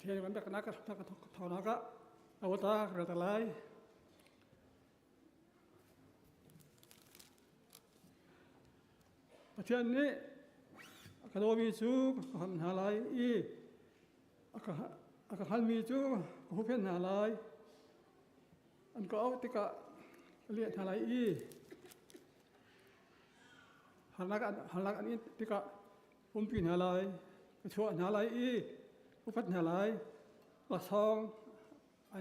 ทีมันแบบนักทอนักอวตารกระตะไลประเทศนี้กระโดมีจูหันหาไลอีกหันมีจูหูเพี้ยนหาไลอันก็เอาติกะเลียนหาไลอีหันลักอันนี้ติกะผมปีนหาไลกระชัวหาไลอีผู้พัฒนาหาไลละสองอั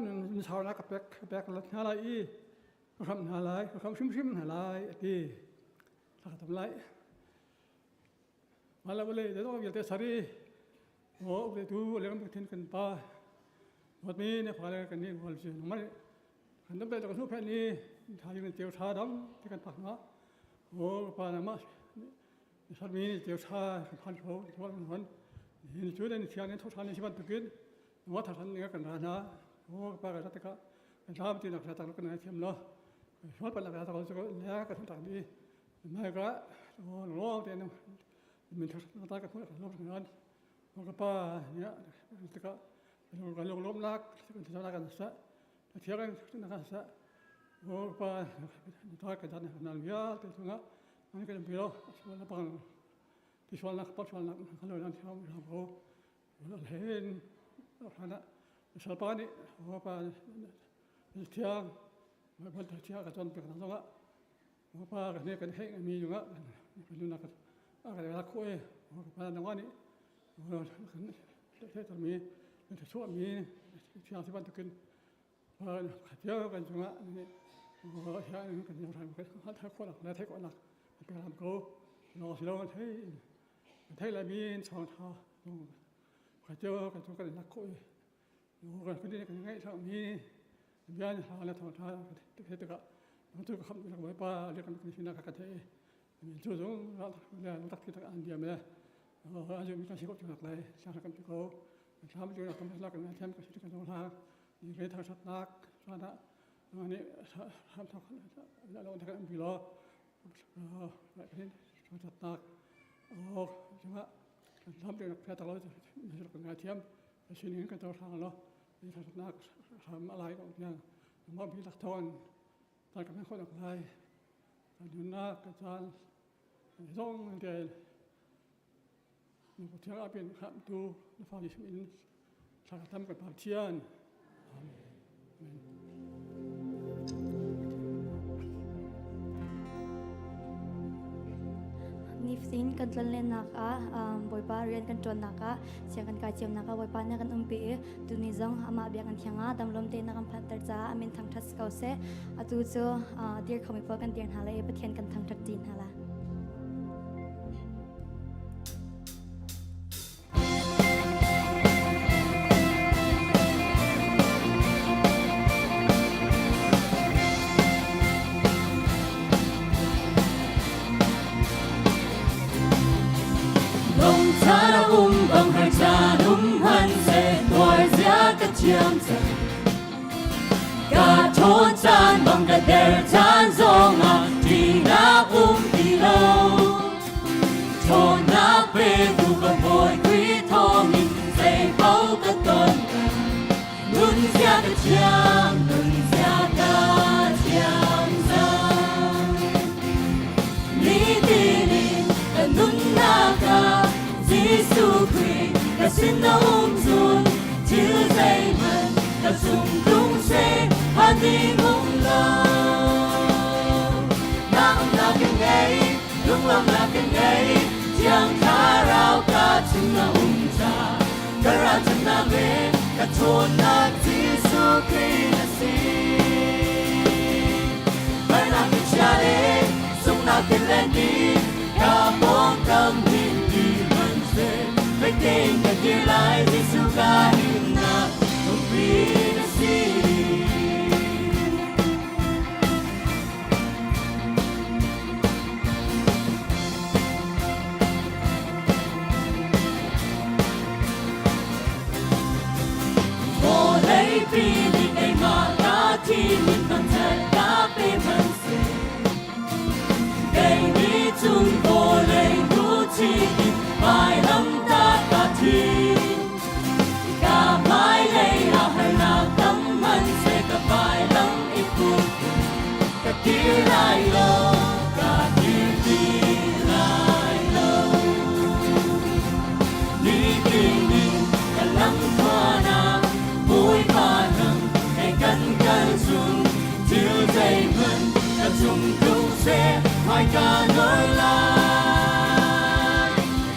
นมันชาวนักกับแบกละหาไลอีก็ทำหาไลก็ทำชิมหาไลอีถ้าทำไรมาแล้วเลยเดี๋ยวต้องเกี่ยวกับสารีโอ้เดี๋ยวดูเรื่องมันทิ้งกันไปวันนี้เนี่ยพอแล้วกันนี่วันเสาร์มันขันตั้งแต่ตอนทุกแผ่นนี้ทายกันเจียวชาดำที่กันปักเนาะโอ้ปานามาสัตว์มีเจียวชาพันโผล่ที่วันนั้นเห็นจุดนี้เที่ยงนี้ทุกท่านในชีวิตตุกินว่าท่านเนี่ยกันนะโอ้ปากกันตะกะกันทำที่นักต่างกันในเทียมเนาะชอบเป็นนักต่างกันก็แล้วกันต่างนี้ไม่ก็โอ้หลวงเตียนมันทำกันคนละรอบนั้นโอ้ป้าเนี่ยตะกะกันลงรักกันที่นักกันซะเที่ยงกันนักกันซะโอ้ป้าทำกันนั่นเยอะแต่ตรงนั้นอันนี้ก็เป็นพิโรชวนนักปังที่ชวนนักปังชวนนักเขาเลยนั่นที่เราโอ้เราเห็นขณะชาวบ้านนี่โอ้ป้าเที่ยงไม่พ้นเที่ยงกันจนเป็นทั้งสองอ่ะโอ้ป้ากันนี่กันให้มีอยู่อ่ะเป็นลูกนักอะไรเวลาคุยโอ้ป้าในวันนี้โอ้เที่ยงมีจะช่วยมีเที่ยงที่บ้านตะกินเที่ยวกันจังอ่ะนี่โอ้เที่ยงกันยังทำกันถ้าคนหนักแล้วถ้าคนหนักเป็นลำกูรอสิเราเที่ยงมีสองท่าเที่ยวกันทุกกันนักคุยโอ้กันคนนี้กันง่ายถ้ามีย้อนหาแล้วท่าเที่ยวกันทุกคำนักไว้ป้าเรียกกันที่นักกันเที่ยมีจุดตรงเราตักที่ตักอันเดียวไม่ได้อาจจะมีการชิคกี้พายอะไรชาติกันที่เขาทำจุดนักทำให้รักกันแทนก็ชิคกี้พายทางมีเรื่องทางชัดนักชาติอันนี้ทำทำเราทำพิโรแบบนี้ชัดนักโอ้ใช่ไหมทำจุดนักแพทย์เราในเรื่องงานเทียมชิ้นนี้กันตัวทางเรามีชัดนักทำอะไรก็อย่างมอบพิลักษณ์ตอนกับแม่คนอะไรดูนักอาจารย์ต้องเดินหนูเที่ยวอาเป็นครับดูและฟังยิสมินสารธรรมกับพระเทียนนิฟซินกันจนเล่นนักบอยป้าเรียนกันจนนักเสียงกันกายเจียมนักบอยป้าเนี่ยกันปีตุนิจังอามาเบียกันเทียงดำลมเตนนักพันตจ้าอามินทางทัศเกาเสตูโจเดียร์คอมิพอกันเดียร์ฮาเลปะเทียนกันทางทักจีนฮาลากาโทจานบังกะเดรจานซองอาทีนาปีโลโทนาเปดูกะบอยครีทอมินเซเป้ากะตนนุนเสียกะเจียมนุนเสียกะเจียมซังลีดีลีกะนุนนากะจิสุครีกะสินนาจุนจือใจมันกะซุงดุงเซฮันดีมุงโลน้ำนักกันไงลุงลำนักกันไงเจียงคาเรากะชิมนาจากะราชนาเวกะโทนักที่สุขีนาสีไม่นักกันชาเลสุงนักกันแลนดีกะมองกำหินดีมันเสไม่เก่งกันดีไลที่สุกาหินนักต้องปีนาสีปีนี้ไอ้มากาที่มันต้องเธอกาไปมันเสียไอ้นี้ chung cùng sẽ mai ca nối lại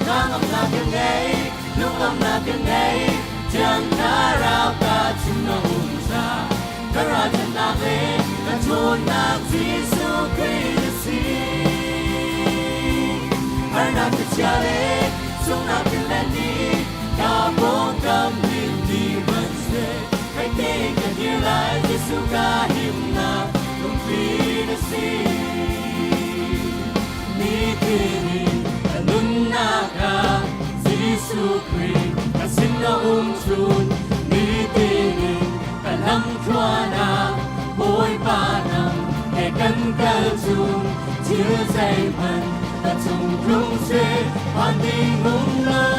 nắng âm là tiếng ấy lúc âm là tiếng ấy chẳng đã rao ta chung nó ung ra cả ra chân ta về cả chốn nạc Giêsu Christ ở nạc cái cha lệ xuống nạc cái lên đi cả bốn tâm linh đi vẫn sẽ hãy tin cái như lại Giêsu ca hiểm nạc không vì nó xin ni tin nun naka Giêsu Christ ta xin nó chun ni tin ta lâm khoa na bôi ba năm để cân cơ chung chứa dây phần ta chung rung sẽ hoàn tình mong lâu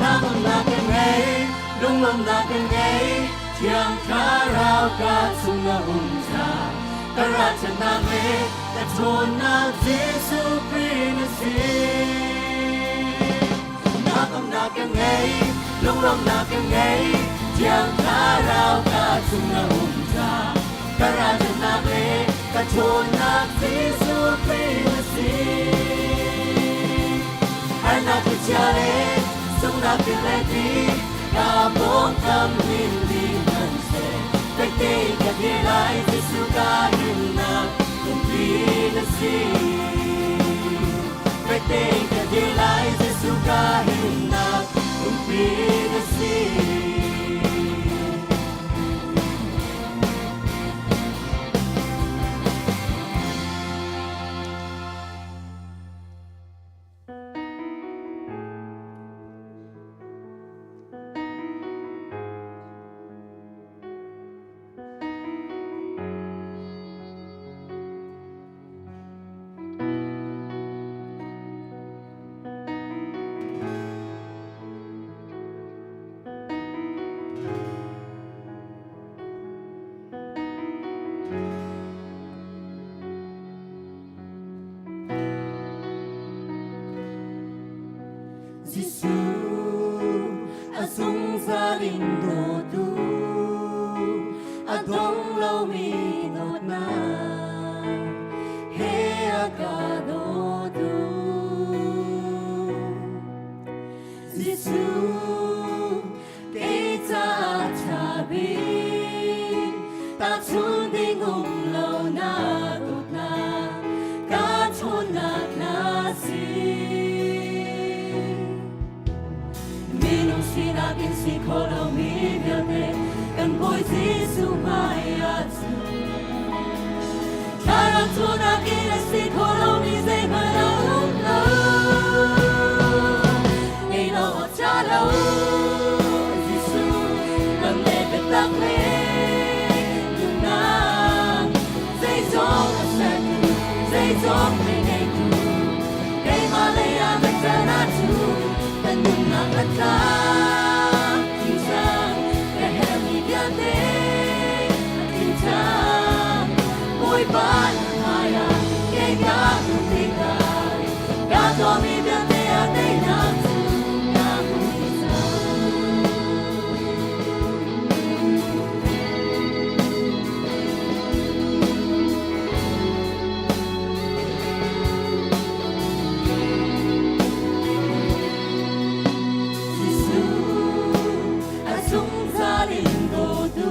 nam là cái ngày đúng ông là cái ngày chẳng khá rào cả chung là cha cả ra chân ta về ta chôn na Giêsu Christ nam là cái ngày đúng ông là cái ngày chẳng khá rào cả chung là cha cả ra chân ta về ta chôn na Giêsu Christ ai na cái cha lệ sống na cái lệ đi cả bốn tâm linh đi vẫn sẽ cách đây cả đi lại Giêsu ca hiền nạc không vì nó xin cách đây cả đi lại Giêsu ca hiền nạc không vì nó xin Giêsu asung sa lindo tu adong lâu mi đột na he akado tu Giêsu kể ta cha bin ta chun đi ngum lâu na đột na cả chôn lạc na si Sina bin si kolo mi viate kan boy Giêsu mai atu Kara tuna kina si kolo mi zay manong lo Ngay lo o cha lo Giêsu Nam le bet tak le Yung nang Zay zong asan Zay zong me ngay tu Kay malaya magtanatu Tanong ang atas Ban haya ke ga kutikay Gato mi biante ate natu na kutisa Giêsu asung sa lindo tu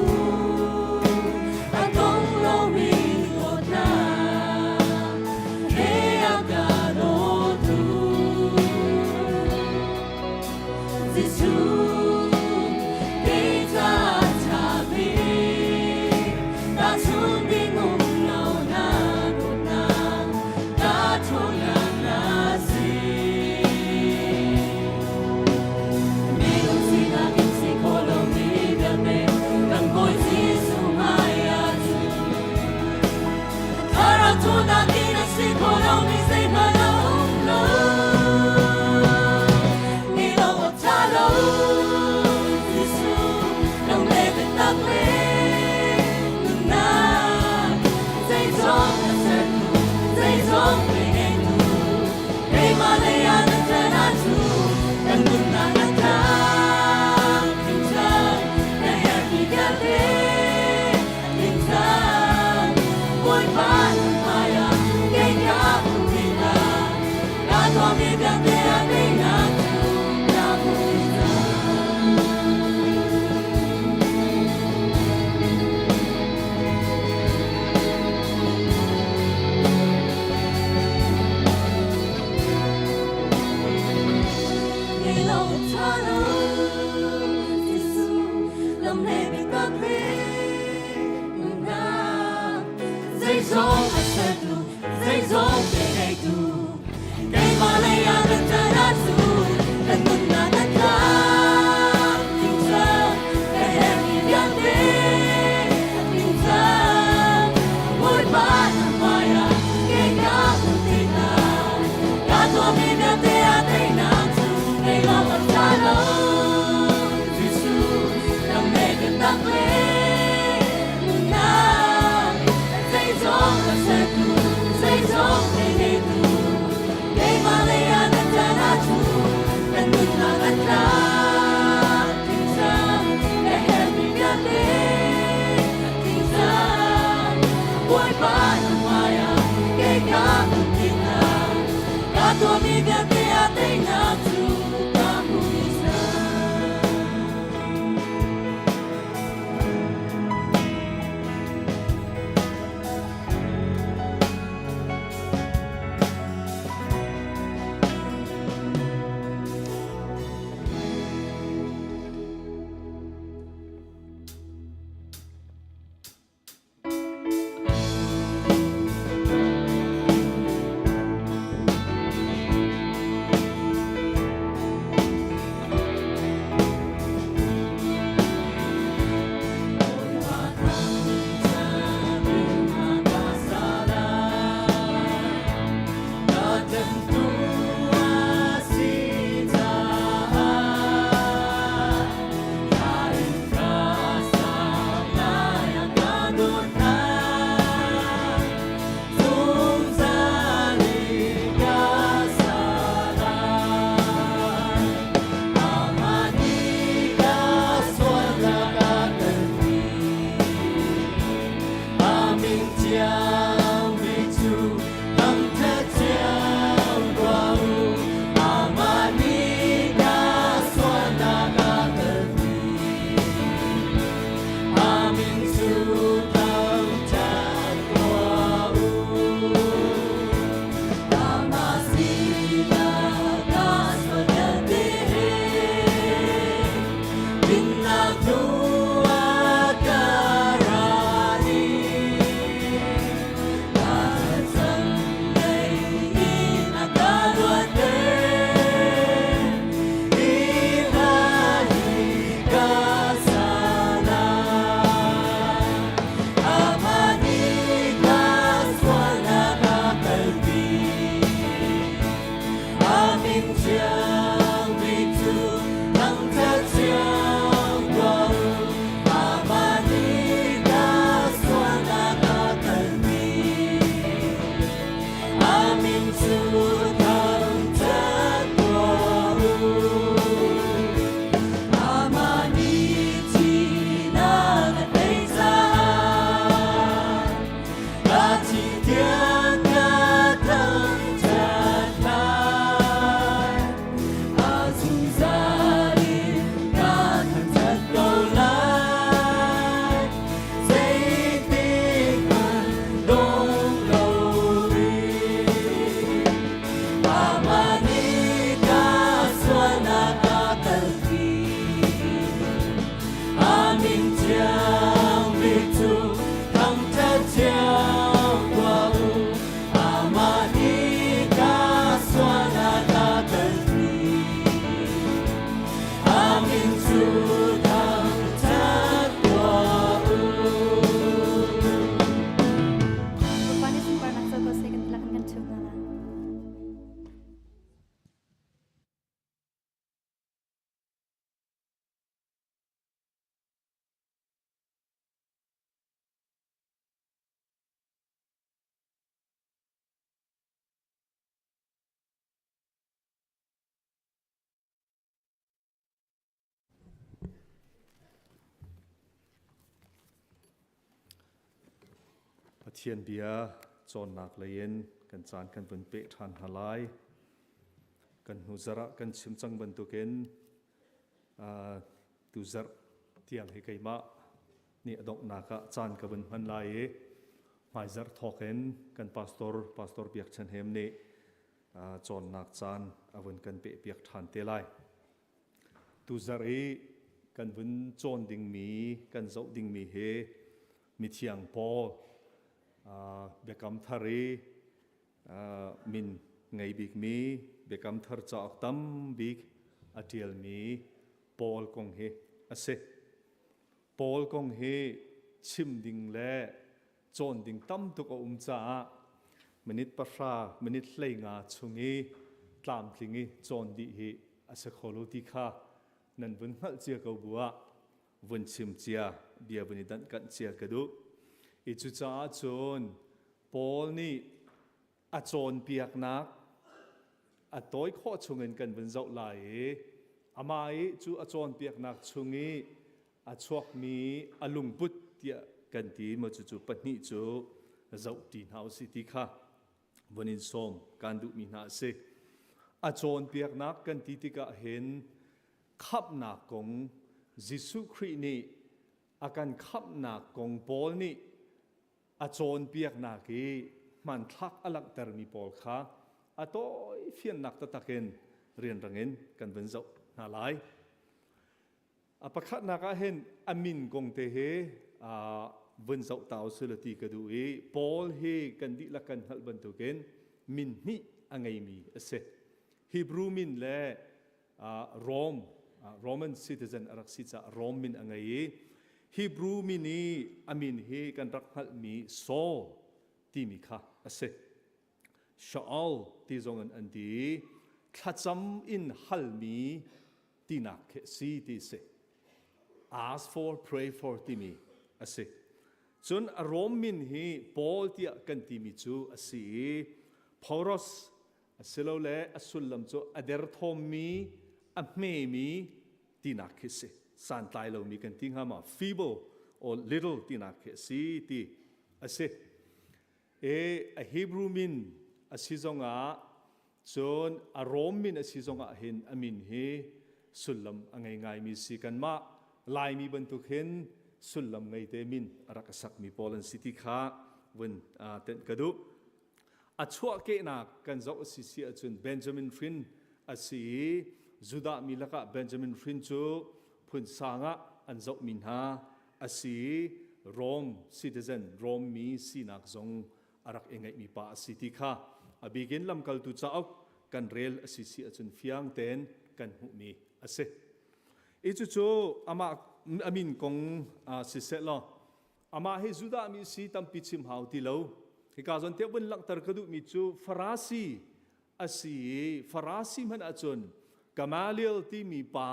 Atong lo mi dây dòng ở sân tu dây dòng để ngày tu ngày mà lấy ăn đất trời đã tu đất mừng là đất lắm tình thương để em đi biết đến tình thương mỗi ba năm mai à ngày cả một tình nào cả tua mi biết đến tình nào tu ngày lo ở xa lâu Giêsu đam mê gần đam mê dây dòng ở sân tu dây dòng để ngày tu ngày mà lấy ăn đất trời đã tu đất mừng là đất lắm tình thương để em đi biết đến tình thương mỗi ba năm mai à ngày cả một tình nào cả tua mi biết đến tình nào tu cả một giờ Thiên bia chọn nạc leyen kan chan kan vun pe than halai kan huzara kan chimchang ban tuken tu zar tiang hi keima ni adok naka chan ka bun han lai e mai zar thoken kan pastor biak chan hem ne chọn nak chan avun kan pe biak than te lai tu zar e kan vun chọn ding mi kan zau ding mi he mi thiang po เบกำทารีมินไงบิกมีเบกำทาร์จากตั้มบิกอาเทียลมีปอลกงเฮอเซปอลกงเฮชิมดิ่งเล่จนดิ่งตั้มตุกจ้ามนิดปะรามนิดเล่งาชุงีตามทิ้งจนดีเฮอาเซโคโลติคานั่นวันหัลเจียกบัววันชิมเจียเบียวันนี้ดันกันเจียกระดูอิจุจ้าจนปอลนี่อาจนเปียกนักอาต้อยข้อชงเงินกันวันเจ้าไหลอามาอีจูอาจนเปียกนักชงงี้อาชวกมีอาลุงปุตเตียกันตีมาจู่ๆปัจนิจูเจ้าตีนเฮาสิติค่ะวันนี้ส้มการดูมีนาเซอาจนเปียกนักกันตีติกะเห็นขับนักของยิสุครินี่อาการขับนักของปอลนี่อาจนเปียกนักกีมันทักอลักตรมีปอลค่ะอาต้อยเฟียนนักตะตะเกนเรียนรังเงินกันเป็นเจ้านาลายอาประคัดนักเห็นอามินกงเตเฮวันเจ้าเต่าสุลตีกระดูเอปอลเฮกันดิละกันฮัลบันตุเกนมินนี่อังไงมีเสฮิบรูมินและโรมRoman citizen รักษิตาโรมมินอังไงฮิบรูมินีอามินเฮกันรักฮัลมีโซที่มีค่ะเสชาอัลที่ทรงอันดีขัดจำอินฮัลมีที่นักสีที่เส ask for pray for ที่มีเสจนอารมณ์มินฮีปอลที่กันที่มีจูสีพอรสเสลเลสุลลัมจูอเดร์ทอมมีอเมมีที่นักเสสันตายเรามีกันที่หามา feeble or little ที่นักสีที่เสฮิบรูมินอาศิจงอาจนอารมณ์มินอาศิจงอาเห็นอามินเฮสุลลัมอังไงมีสิกันมาลายมีบรรทุกเห็นสุลลัมไงเตมินรักษักมีปอลันสิติขาวันเต็นกระดูอัชวะเกนักกันเจ้าสิเสียจนเบนจามินฟรินอาศิจุดามิลกะเบนจามินฟรินจูพุนสางะอันเจ้ามินฮาอาศิโรมซิติเซนโรมมีสินักจงอารักเองไงมีป่าสิติค่ะอบิกินลำกัลตุจ้าอกกันเรลสิสิจนฟิยังเตนกันหุมีอาเซอิจูจูอามาอามินกงสิเซลอามาเฮจุดามีสิตัมปิชิมฮาวติโลฮิกาจนเทียบวันลักตรกดุมีจูฟราซีอาศิฟราซีมันอาจนกามาเลียลที่มีป่า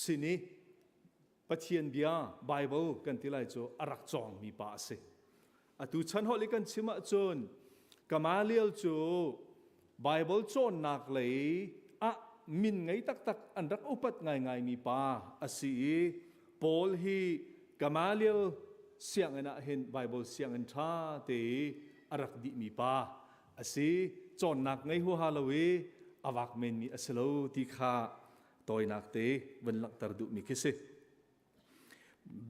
สินีปะเทียนเบียไบเบิลกันที่ไรจูอารักจองมีป่าเซอตุชันฮอลิกันชิมาจนกามาเลียลจูไบเบิลจนนักเลยมินไงตักอันรักอุปัตไงมีป่าอาศิปอลฮีกามาเลียลเสียงนะเห็นไบเบิลเสียงอันท่าเตอารักดิมีป่าอาศิจนนักไงหัวฮาโลวีอาวักเมนมีอาศโลติขาตอยนักเตวันลักตรดุมีคิสิ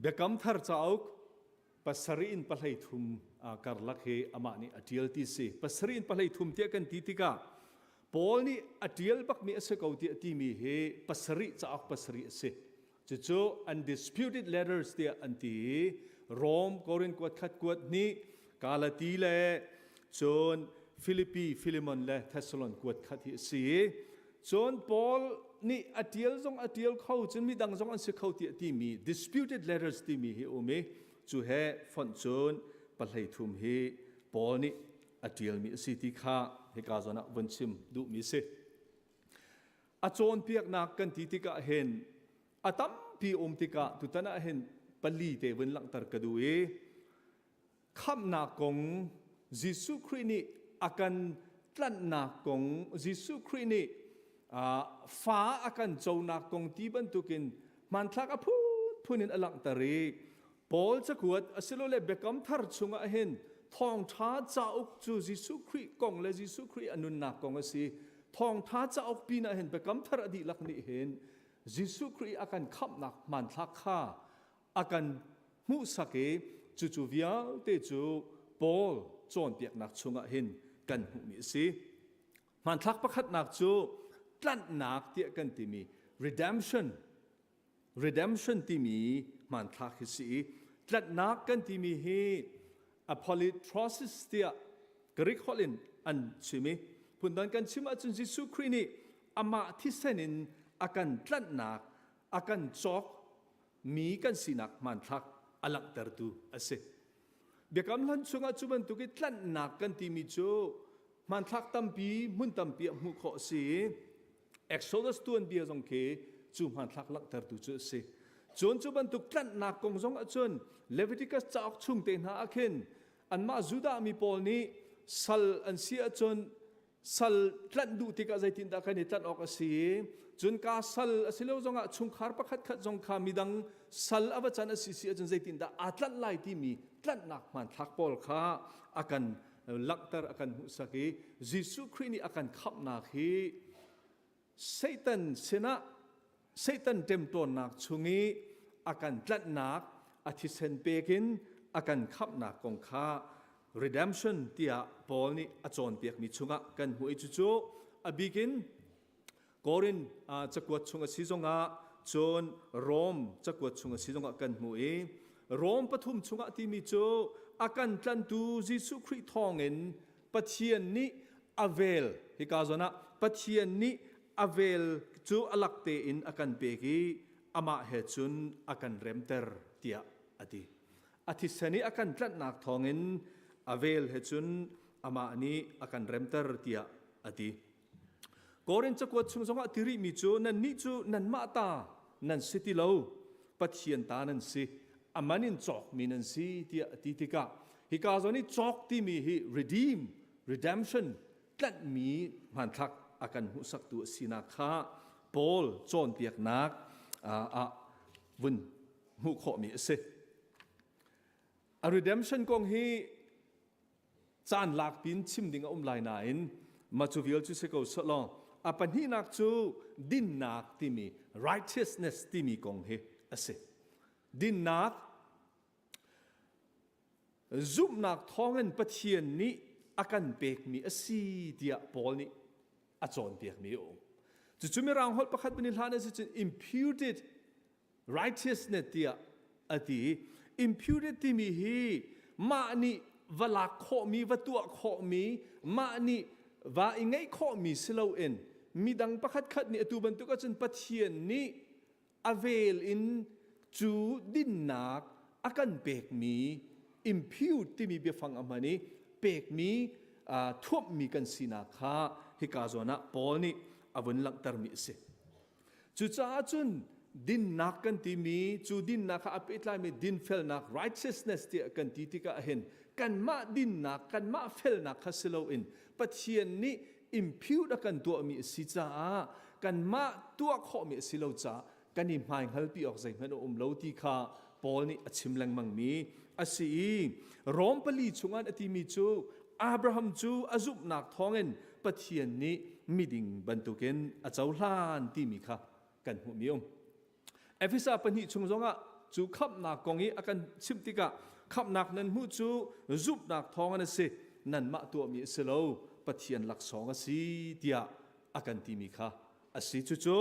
เบกัมทาร์จ้าอุกปัสรีอินปะไลทุมการลักเฮอามานี่อดีลที่สิปัสรีอินปะไลทุมเทียกันที่ติกาปอลนี่อดีลบักมีเอสเกาที่ที่มีเฮปัสรีจ้าอุกปัสรีเสจู่ๆ undisputed letters เตียอันที่โรมโครินกวดขัดกวดนี้กาลาตีเลจนฟิลิปปีฟิลิมอนและเทสโลนกวดขัดที่สิจนปอลนี่อดีลจงอดีลเขาจนมีดังจงอันเสกเขาที่มี disputed letters ที่มีเฮโอเมจูเฮฟอนจนปะไลทุมเฮปอลนี่อดีลมีสิติขาเฮกาจนะวันชิมดูมีเสอาจนเปียกนักกันที่ติกะเห็นอาตัมพีติกะตุตนะเห็นปลีเตวันลังตรกดูคำนักของยิสุครินี่อาการตลันนักของยิสุครินี่ฟ้าอาการเจ้านักของที่บรรทุกินมันทักพูนินอลังตรีปอลจะขวดอสิโลเลเบกัมทาร์ชุงเห็นทองท้าจ้าอุกจูยิสุคริกองและยิสุคริอนุนนักของสิทองท้าจ้าอุกปีน่ะเห็นเบกัมทาร์อดีลักนี่เห็นยิสุคริอาการขับนักมันทักข้าอาการมุสักจู่ๆวิอาเตจูปอลจอนเปียกนักชุงเห็นกันหุมิสิมันทักประคัดนักจูตั้นนักเตียกันที่มี redemption ที่มีมันทักสิตั้นนักกันที่มีเฮ polytrosis tia Greek holin an chimi pundan kan chima chun Jesu Christ ni ama thisenin akan tlatnak akan chok mi kan sinak man thak alak tertu ase bekam lan chunga chuban tuki tlatnak kan ti mi chu man thak tampi mun tampi mu kho si Exodus 2 bia jong ke chu man thak lak tertu chu se chon chuban tuk tlatnak kong jong a chun Leviticus chak chung te na akhin an ma Juda mi pol ni sal an sia chon sal tlan du tika zaitin da kan tlan ok asi chun ka sal asilo zonga chung khar pakhat khat jong kha midang sal awachan asi si chun zaitin da atlan lai ti mi tlan nak man thak pol kha akan laktar akan husaki Jesu Christ ni akan khap na khi Satan sena Satan temton nak chungi akan tlan nak athisen pekin akan khap nak kong kha redemption tia Paul ni achon piak mi chunga kan hui chu chu abigin Korin chakwat chunga sizonga chon Rome chakwat chunga sizonga kan hui Rome pathum chunga ti mi chu akan tlan tu Jesu Christ thongin pathian ni avel hikazona pathian ni avel chu alakte in akan peki ama he chun akan remter tia ati athisani akan tlan nak thongin avel hechun ama ani akan remter tia ati Korin chakwat chungzonga tiri mi chu nan ni chu nan ma ta nan city lo pathian ta nan si amanin chok mi nan si tia ati tika hika zoni chok ti mi hi redemption tlat mi man thak akan husak tu sina kha Paul chon piak nak vun hu kho mi se a redemption kong hi chan lak pin chim ding lai na in ma chu vial chu se ko so lo apan hi nak chu din nak ti mi righteousness ti mi kong he ase din nak zum nak thongen pathian ni akan pek mi asi dia Paul ni a chon pek mi o chu chu mi rang hol pakhat bani hlan ase chu imputed righteousness dia ati imputed ti mi hi ma ni vala kho mi vatua kho mi ma ni va ingai kho mi silo en midang pakhat khat ni atu ban tu ka chen pathian ni avel in chu din nak akan pek mi impute ti mi be fang amani pek mi thup mi kan sina kha hikazona Paul ni avun lang tar mi se chu cha chun din nak kan ti mi chu din nak apit lai mi din fel nak righteousness ti kan ti tika hen kan ma din nak kan ma fel nak khasilo in pathian ni impute akan tu mi si cha kan ma tu kho mi silo cha kan ni mai hal pi ok zai man lo ti kha Paul ni achim lang mang mi asi rom pali chungan ati mi chu Abraham chu azup nak thongen pathian ni miding bantuken achauhlan ti mi kha kan hu mi Efisa pani chungzonga chu khap nak kongi akan chimtika khap nak nan hu chu zup nak thongan se nan ma tu mi selo pathian lak songa si tia akan ti mi kha asi chu chu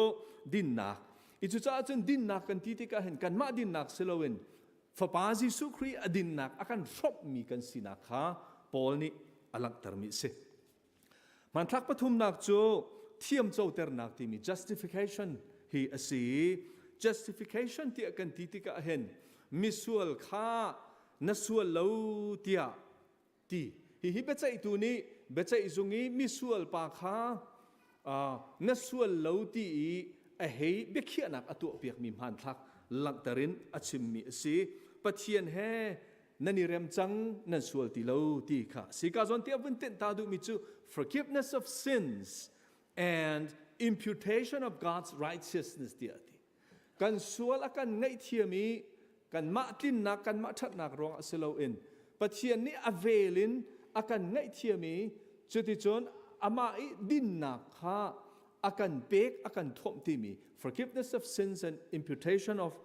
din nak I chu cha chen din nak kan ti tika hen kan ma din nak selowen fa pa Jesu Christ adin nak akan shop mi kan sina kha Paul ni alak tar mi se man thak pathum nak chu thiam chau ter nak ti mi justification hi asi justification ti akan ti tika hen misual kha nasual lo tia ti hi bechai tu ni bechai zungi misual pa kha nasual lo ti a hei bekhianak atu piak mi man thak laktarin achim mi si pathian he nani rem chang nan sual ti lo ti kha sika zon ti avun ten ta du mi chu forgiveness of sins and imputation of God's righteousness ti ati kan sual akan ngai thiami kan ma tin na kan ma that nak rong asilo in pathian ni avelin akan ngai thiami chuti chon ama I din na kha akan pek akan thom ti mi forgiveness of sins and imputation of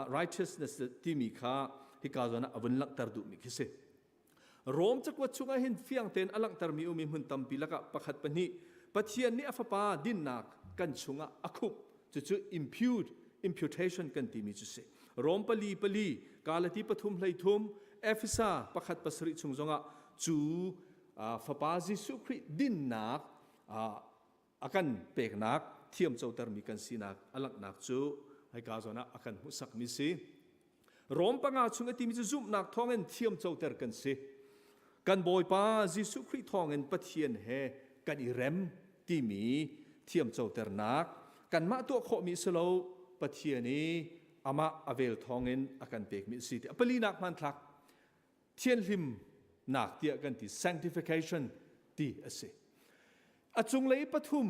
righteousness ti mi kha hikazona avun lak tar du mi kise rom chakwa chunga hin fiang ten alang tar mi umi hun tam pilaka pakhat pani pathian ni afapa din nak kan chunga akhup chu imputation kan ti mi chu se rom pali kalati pathum hlai thum เอฟิซาประคัดปัสริชุงจงะจูฟปาจิสุคริดินนักอากันเปกนักเทียมเจ้าตรมีกันสีนักอลักนักจูให้กาจนะอากันมุสักมิสีรวมปังอาชุงติมิจุมนักทองเงินเทียมเจ้าตรกันสีกันบอยปาจิสุคริทองเงินปะเทียนเฮกันอิเรมที่มีเทียมเจ้าตรนักกันมาตัวโคมิสโลปะเทียนี้อามาอเวลทองเงินอากันเปกมิสีปลีนักมันทักเทียนลิมนักเตียกันที่ sanctification ที่อสิอจุงเลยปฐุม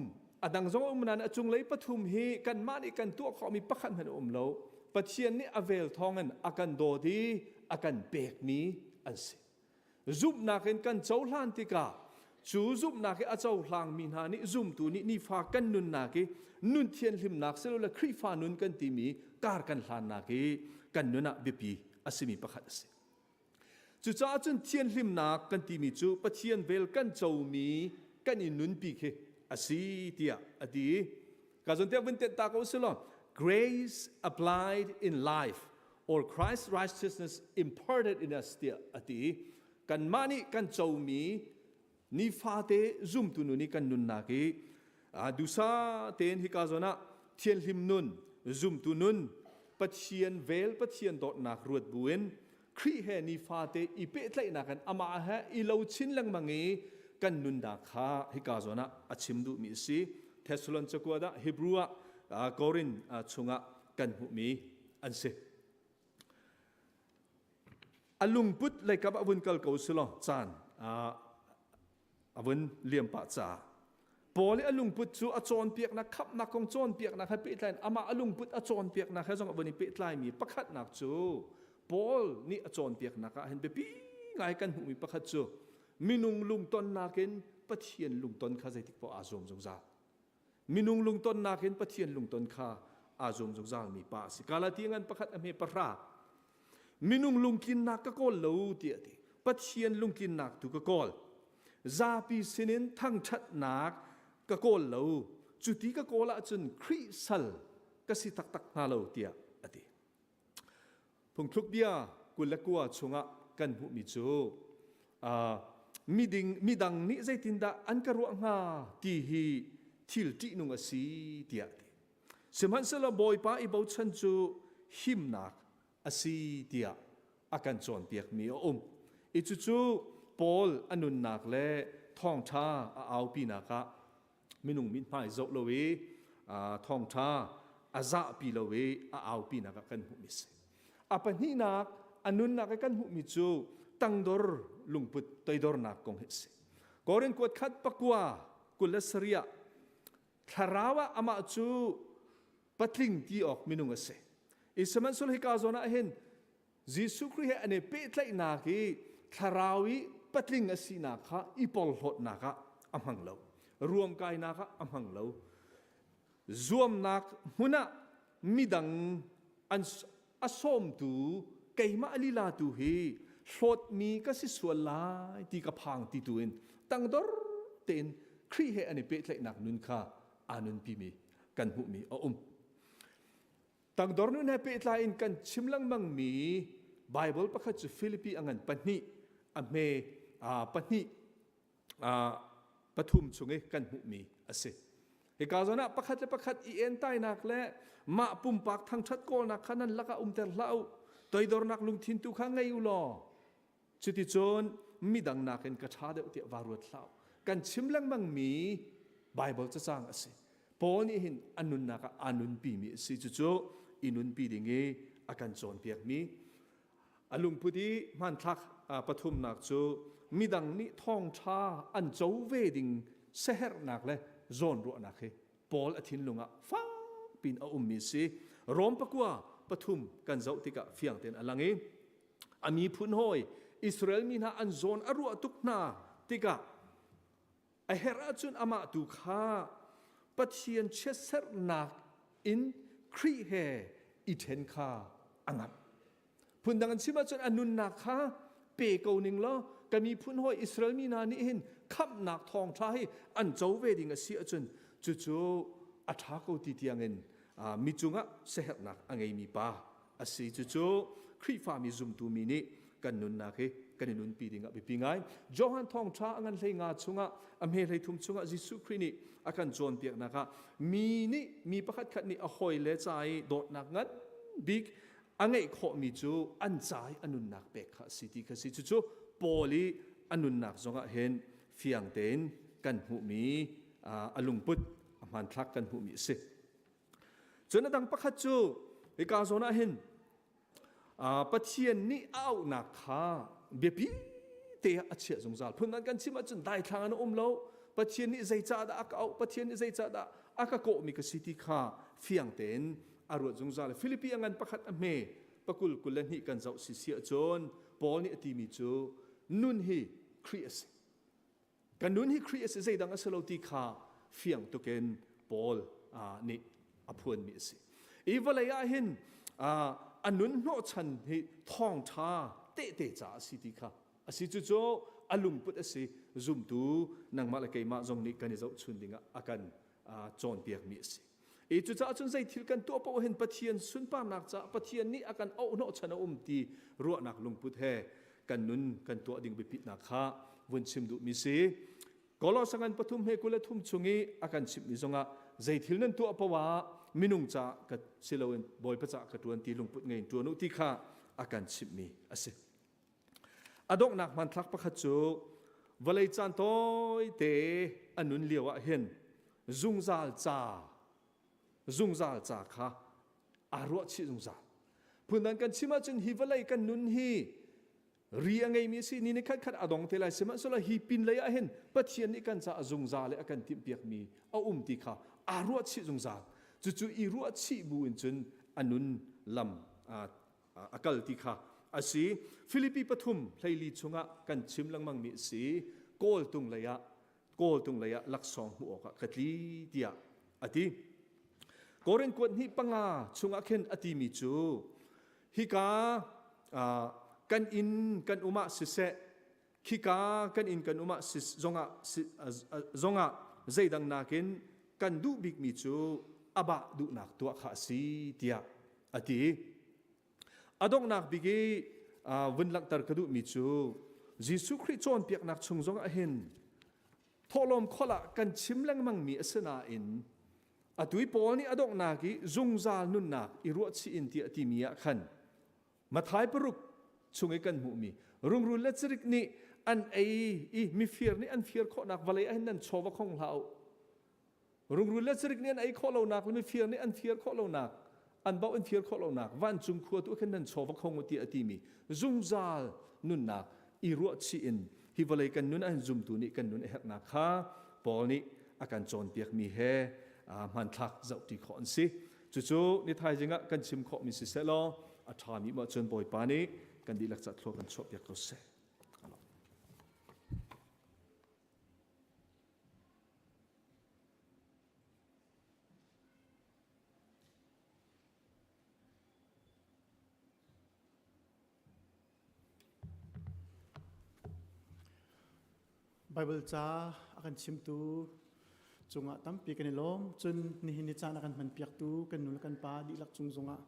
ดังจงนั้นอจุงเลยปฐุมฮีกันมาอีกันตัวเขามีประคันหันโลปะเทียนนี้อเวลทองเงินอากันโดดีอากันเปกมีอันสิจุบนักกันเจ้าหลานติกาจูจุบนักเจ้าหลางมีนานี่จุมตัวนี้นี่ฟ้ากันนุนนักนุนเทียนลิมนักเสร็จแล้วครีฟ้านุนกันที่มีการกันหลานนักกันนุนนักบิปีอสิมีประคันอสิจู่จ้าจนเทียนลิมนักกันที่มีจู่ปะเทียนเวลกันเจ้ามีกันอินุนปีเคอสิเตียอดีกาจนเทียบเป็นเตตาเขาสิล grace applied in life or Christ's righteousness imparted in us เตียอดีกันมานี่กันเจ้ามีนี่ฟาเตซุมตุนุนี่กันนุนนักดูซาเตนฮิกาจนะเทียนลิมนุนซุมตุนุนปะเทียนเวลปะเทียนดอดนักรวดบุญครีเฮนีฟาเตอีเปตไลนักันอามาฮะอีเลวชินลังมังเอกันนุนดาคาฮิกาจนะอชิมดูมิสีเทสลันจักวดาฮิบรูอะกอรินชุงะกันหุมีอันเซอลุงพุทธเลยกับอวุนกัลกอสลอจานอวุนเลียมปะจาปอลีอลุงพุทธจูอจอนเปียกนักขับนักของจอนเปียกนักให้เปตไลอามาอลุงพุทธอจอนเปียกนักให้จงอวุนเปตไลมีประคัดนักจูปอลนี่อจอนเปียกนักเห็นเปปีไงกันหุมีประคัดจูมินุงลุงตนนักเห็นปะเทียนลุงตนข้าใจติกปออาจมจงจามินุงลุงตนนักเห็นปะเทียนลุงตนข้าอาจมจงจามีป้าสิกาลาที่งั้นประคัดอเมปรามินุงลุงกินนักก็กอลเลวเตียติปะเทียนลุงกินนักตุกกอลซาปีสินินทั้งชัดนักก็กอลเลวจุดที่ก็กอลละจนคริสัลก็สิตักตักนาเลวเตียอติพงทุกเดียกุลละกัวชงะกันหุมิจูมีดังนี้ใจตินดาอันกระรวงาตีฮีทิลตินุงอสีเตียติสมันสละบอยป้าอีบาวชันจูหิมนักอสีเตียอากันจอนเปียกมีอิจูปอลอนุนนักเล่ท่องชาเอาปีนักมินุงมินไม่จบเลวีท่องชาอาซาปีเลวีเอาปีนักกันหุมิสอาปนีนักอนุนนักกันหุมิจูตั้งดอร์ลุงพุทธตัยดอร์นักกงเฮสกอรินกวดขัดปักว่ากุลสริยะทาราวะอามาจูปัตลิงที่ออกมินุงเสอิสมันสุลฮิกาโซนะเห็นจิสุคริเฮอเนเปตไลนักทาราวิปัตลิงอสีนักอีปอลหดนักอัมหังเลวรวมกายนักอัมหังเลวรวมนักมุนะมิดังอันอสมตูเกยมาลิลาตูเฮโสดมีก็สิส่วนลายที่กระพังที่ตัวเองตั้งดอร์เต็นครีเฮอเนเปตไลนักนุนข้าอานุนปีมีกันหุมีตั้งดอร์นุนเฮเปตไลน์กันชิมลังมังมีไบเบิลประคัตฟิลิปปีอังกันปนิอเมปนิปฐุมชงเอกันหุมีอเสเหตุการณ์นั้นประคัตอีเอ็นใต้นักและมาปุ่มปากทางชัดโกนักขนั้นละก็เตลเล่าตัวดอร์นักลุงทินตุขังไงอยู่หรอจุดที่จนมีดังนักเห็นกระชาเดอุติวารุดเล่ากันชิมลังมังมีไบเบิลจะสร้างอเสพอนี่เห็นอนุนนักอนุนปีมีสิจุดอินุนปีดิ่งอาการจนเปียกมีอลุงพุทธิมันทักปฐุมนักจูมีดังนี้ท่องชาอันเจ้าเวดิงเสหรนักเลยโซนรัวนักปอลอธินลุงฟ้าปีนเอามีสิรวมปะกัวปฐุมกันเจ้าติกะเฟียงเต็นอลังอามีพุนหอยอิสราเอลมีนาอันโซนอรัวตุกนาติกะไอเฮราจุนอามาตุขาปะเทียนเชสเซอร์นักอินครีเฮอิเทนคาอังับพุนดังอันชิมาจนอนุนนักขาเปโกนิงล้อก็มีพุนหอยอิสราเอลมีนานี่เห็นขับนักทองท้ายอันเจ้าเวดิงเสียจนจู่ๆอัฐากติเตียงเงินมิจุงะเสหนักอังไงมีป้าอสีจู่ๆครีฟามีซุมตูมีนี่ก กันนุนนาเคกันนุนปีดิงะปีไงจอหันทองช้างันเลยงาชงะอเมริทุมชงะยิสุครินีอาการจวนเปียกนะคะมีประคัดขัดนี่อหอยเลใจโดดนักงันบิ๊กอังไงขอมีจูอันใจอนุนักเบกค่ะสิที่คือสิจูปอลีอนุนักจงะเห็นเฟียงเต็นกันหูมีอลุงพุทธมันทักกันหูมีสิจนดังประคัดจูในการโซน่าเห็นปะเทียนนี่เอาหนักขาเบียบีเตะอาเชียสงสารพุ่นนั้นกันชิมาจนได้ทางนั้นเราปะเทียนนี่ใจจ่าดาเอาปะเทียนนี่ใจจ่าดาอากาโกมีกสิทธิขาเฟียงเต็นอารวจสงสารฟิลิปปินส์ประคัดอเมปะกุลกุลนี่กันเจ้าสิเสียจนปอลนี่ตีมีจูนุนฮีคริสกันนุนฮีคริสใจดังอสโลติขาเฟียงตุเกนปอลนี่อภวนมีสิอีวเลยาเห็นอันนุนโนชันที่ท่องท่าเตะจ่าสิที่ค่ะสิจุโจอลุมพุทธสิจุมตูนังมาละเกมาจงนี้กันจะชุนดิงะอากันจอนเปียกมีสิอีจุจ้าจนใจทิลกันตัวปะเห็นปะเทียนสุนปานักจ่าปะเทียนนี้อากันเอาโนชันตีรัวนักลุงพุทธเฮกันนุนกันตัวดิ่งไปปิดนักข้าวันชิมดูมีสิก็ลอสังกันปฐุมเฮกุเลทุมชุงีอากันชิมมิจงะใจทิลนั้นตัวปะว่ามินุงจ่ากัสิลวันบอยพระจ่ากัดวันตีลุงพุทธเงินตัวนุติข้าอาการชิมมีอาศัยอดอกนักมันทักประคัจูวลัยจันโตยเตอนุนเลียวเห็นจุงซาลจ่าค่ะอารวชิจุงซาลพูดนั้นกันชิมาจนฮิวลัยกันนุนฮีเรียงไงมีสินี่ในขัดอดองเทลัยสมัยสุลฮีปินเลยเห็นปัจเจียนนี้กันจะจุงซาลเลยอาการทิมเปียกมีเอาตีค่ะอารวชิจุงซาลจู่ๆอีรัวชีบุญจนอนุนลำอากาศที่ข้าอาศัยฟิลิปปิปฐุมไลลีชงะกันชิมลังมังมีสีโกลตุงเลยะลักษณ์หัวกะขัดลีเดียอดีโกเรนกวนฮิปังอาชงะเข็นอดีมิจูฮิกากันอินกันอุมาสิเสฮิกากันอินกันอุมาสิจงะใจดังนาเกนกันดูบิกมิจูอบะดูนักตัวข้าสีเดียอดีอดองนักบิกีวันลักตรกดูมิจูยิสุคริสต์จอนเปียกนักชงจงเห็นทอลมขละกันชิมแรงมังมีอสนาอินอดุยปอลนี่อดองนักจงซาลนุนนักอิรัวชีอินที่อติมียขันมาท้ายปรุกชงกันหูมีรุงรุนเลจริกนี่อันมีเฟียร์นี่อันเฟียร์ข้อนักวะเลยอันนั้นโชว์ของเรารุงรุนเลจริกนี่ไอ้ข้อเรานักแล้วมีเฟียร์นี่อันเฟียร์ข้อเรานักอันบ่าวอันเฟียร์ข้อเรานักวันจุงขวดตัวกันนั้นโชว์ของที่อติมีจุงซาลนุนนักอิรัวชีอินฮิวเลยกันนุนอันจุมตัวนี้กันนุนเอกนักข้าปอลนี่อาการจอนเปียกมีเฮมันทักเจ้าที่ขอนสิจู่ๆนี่ไทยจริงอ่ะกันชิมขอมีสิเสลออาทามีมาจนบ่อยปานี้กันดีหลักจัดโลกันชอบอยากรู้เสไบเบิลจ้าakanชิมตูจงอ่ะตั้มปีกันในลมจนนี่นิจานakanมันเปียกตูกันนุลกันปาดีหลักจงอ่ะ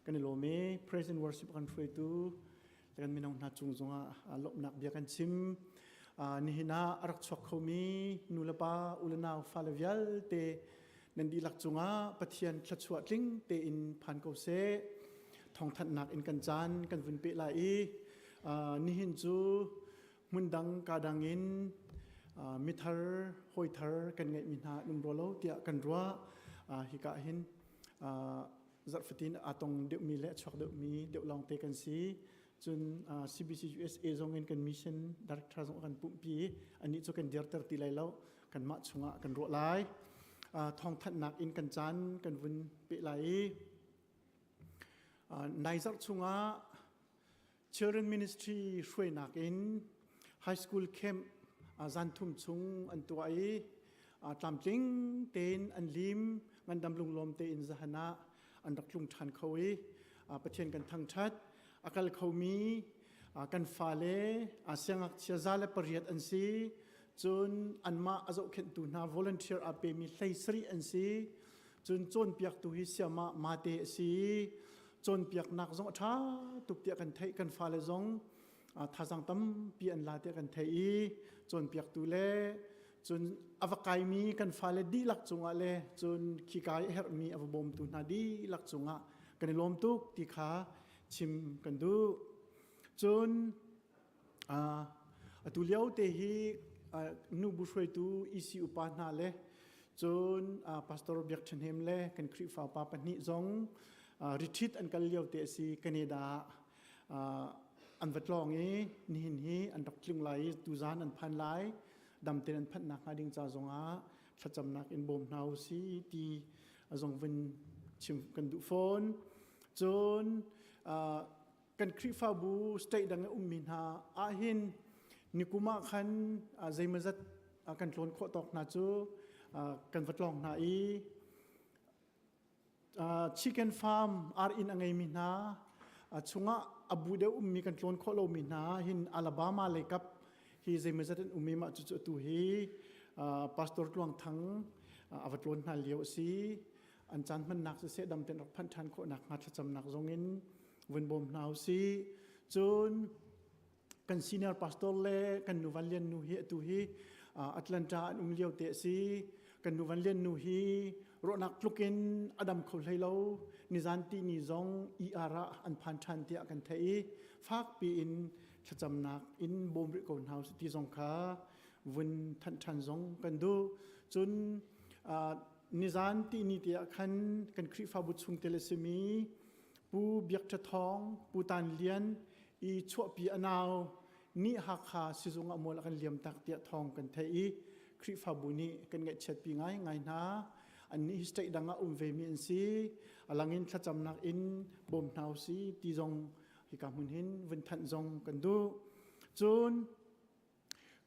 กันในลมเม praise and worship akan freeตูแต่กันมีน้องนาจงอ่ะลบหนักเบียกันชิมนี่นารักชกเขามีนุลปาอุลนาฟาเลวิลเตนันดีหลักจงอ่ะปะเทียนขลัดชวดลิงเตอินพันเกาเซทองทัดหนักอินกันจานกันฝุ่นเปลายนี่หินจูมุนดังกาดังอินมิทาร์หอยทาร์กันไงมินานุมโรโลเตียกันรัวฮิกาหินจัดฟิตินอาตงเดียวมีเละช็อกเดียวมีเดียวลองเตกันซีจน CBC USA จงเงินกันมิชชั่นดีเรกเตอร์จงกันปุ่มปีอันนี้จะกันเดียร์เตอร์ตีไลแล้วกันมาชงะกันรัวไลทองทัดหนักอินกันจันกันวุ่นเปไลนายจัดชงะ Children Ministry ช่วยหนักอิน High School Campจันทุ่มชุงอันตัวตามจริงเต็นอันลิมงันดำลุงลมเตอินซาฮนะอันรักลุงทันเขาประเทศกันทั้งชัดอาการเขามีกันฟาเลเสียงเชียร์ซาเลปริยัดอันซีจนอันมาอาจจะเข็นตูนา volunteer อาเปมีไลสรีอันซีจนเปียกตุฮิเสียมาเตซีจนเปียกนักจงท้าตุกเตียกันไทยกันฟาเลจง ท่าสังตั้มปีอันลาเตกันเทอีจนเปียกตุเล่จนอวกายมีกันฟ้าเลดีลักจงอะเล่จนขี้กายเฮร์มีอวบอมตุนาดีลักจงอะกันลมตุกที่ขาชิมกันดูจนตุเลี้ยวเตหีนูบุชวยตูอีซีอุปานาเล่จนพาสตอร์เบียกชันเฮมเล่กันคริฟ้าปาปนิจงริทิตอันกันเลี้ยวเตซีแคนาดาอันวัดลองนี่หินฮีอันรักจึงไหลตูจานอันพันไหลดำเตนพันนักดิ่งจ่าจงอาถ้าจำนักอินบ่มนาวซีตีจงวินชิมกันดูฟอนจนกันคริฟ้าบูสเตย์ดังมินหาอาหินนิคุมาขันใจมันจะกันโลนโคตอกนาจูกันวัดลองนาอีชิคเก้นฟาร์มอาร์อินอังไงมินหาช่วงอบูเดมีกันโลนโคโลมินหาหินอลาบามาเลยกับฮีใจมันจะมีมาจุดตัวฮีพาสตอร์ลวงทั้งวัดลนนาเลียวซีอันจันมันหนักจะเสียดำเต็นรักพันชันโคหนักมาจะจำหนักตรงนี้วันบ่มนาวซีจนกันซีเนียร์พาสตอร์เล่กันนูวันเลียนนูฮีตูฮีแอตแลนตาเลียวเตซีกันนูวันเลียนนูฮีรนักลุกินอดัมเขาเลยเรานิจันตีนิจงอีอาระอันพันชันเตียกันเทอีฟากปีอินจะจำหนักอินบ่มริโกนเฮาส์ที่จงขาวันทันชันจงกันดูจนนิจันตีนิเตียกันกันคริฟ้าบุตรสุงเตเลสมีปูเบียกจะท้องปูตันเลียนอีชั่วปีอนาวนี่หักขาสิจงอมลกันเลียมตักเตียทองกันเทอีคริฟ้าบุนีกันเงเช็ดปีไงนะอันนี้สเตดังเวมีนซีอลังอินถ้าจำนักอินบ่มนาวซีที่จงฮิกามุนหินวินทันจงกันดูจน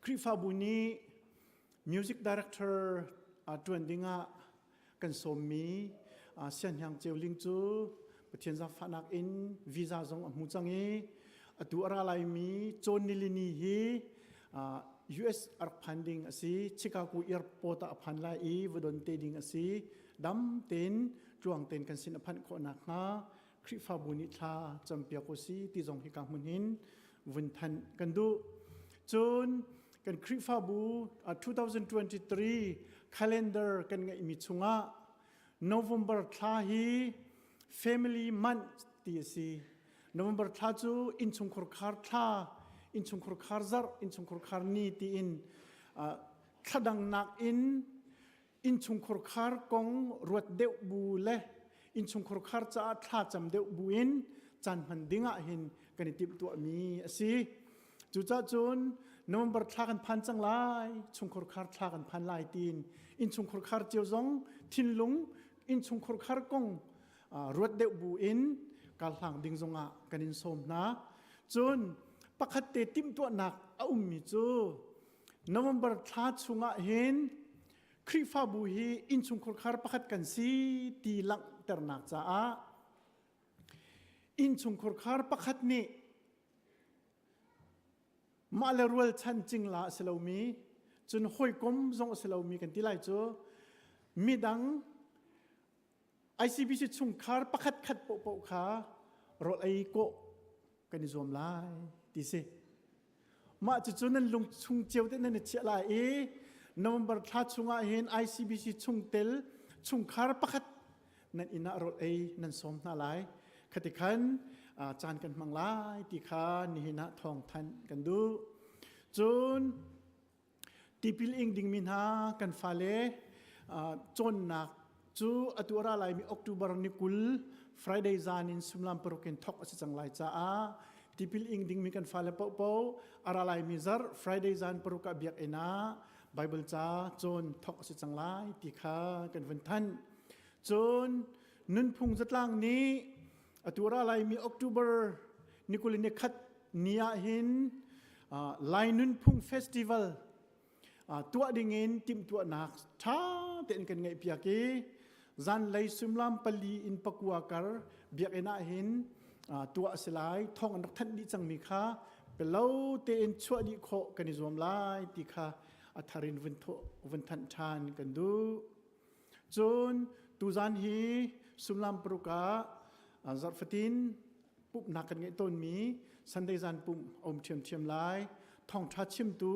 คริฟ้าบุนีมิวสิกดีเรคเตอร์จวนดิงะกันสมมีเสียนยังเจวลิงจูประเทศจากฝันักอินวีซ่าจงมุจังตัวอะไรมีโจนนิลินีฮี US อักพันดิงสิชิคาโกแอร์พอร์ตอักพันไลอีวดอนเตดิงสิดำเต็นจวงเต็นกันสินพันคนนักนะคริฟ้าบุนิทาจำเปียกสิที่จงฮิกามุนหินวินทันกันดูจนกันคริฟ้าบู2023 calendar กันไงมีชุงะ November ทาฮี family month ที่สิ November ทาจูอินชุงครคาร์ทาอินชุงครคาร์ซาร์อินชุงครคาร์นีที่อินขดังนักอินชุงครคาร์กงรวดเดวบูเล่อินชุงครคาร์จะท่าจำเดวบูอินจันมันดิ่งหินกันติบตัวมีสิจุดจุนโนเวมเบอร์ทากันพันจังไลชุงครคาร์ทากันพันลายตีนอินชุงครคาร์เจียวจงทินลุงอินชุงครคาร์กงรวดเดวบูอินกาลหางดิ่งจงกันอินสมนะจุนปกติติมตัวหนักอุ้มมิจูโนเวมเบอร์ทาชุงเห็นคริฟ้าบุฮีอินชุงครคาร์ปกติกันสีตีลังเตอร์นักจ้าอินชุงครคาร์ปกตินี่มาเลรัวชันจิงลาเซลามีจนหอยกลมจงเซลามีกันที่ไรจูมีดัง ICBC ชุงคาร์ปกติขัดโปโปขารถไอโกกันนิจมไลดีสิมาจุดนั้นลงชุงเจียวเต้นนั่นเชียร์ไลโนเวมเบอร์ทัดชุงอาเห็น ICBC ชุงเตลชุงคาร์ปกตินั่นอินารถไอนั่นสมน่าไลขติขันจานกันมังไลตีขานิหินะทองทันกันดูจนตีพิลอิงดิ่งมินหากันฟาเลจนหนักจูอตัวอะไรมีออกตุบาร์นิคุล Friday จานินสุมลามปรุกินทอกอสิจังไลจ้าตีพิลอิงดิ่งมีกันฟาเลเปาอะไรมีซาร์ Friday จานปรุกะเบียกเอนาไบเบิลจ้าจนทอกอสิจังไลตีขากันวันทันจนนุนพุงจัดล่างนี้ตัวอะไรมีออกตุบาร์นิคุลินคัดเนียหินไลนุนพุงเฟสติวัลตัวดิ่งเงินติมตัวหนักท้าเต็นกันไงเปียกีจันไลซุมลามปลีอินปกัวการเบียกเอนาหินตัวสลายท่องอันทันดิจังมีค่าเป็นเล่าเต็นชั่วดิโคกันนิจมไลติค่าอัธรินวันทันชานกันดูจนตูจันฮีซุมลามปรุกาซาร์ฟตินปุ๊บนักกันไงต้นมี สันเดจันปุ่มอมเทียมเทียมลายท่องทัดชิมตู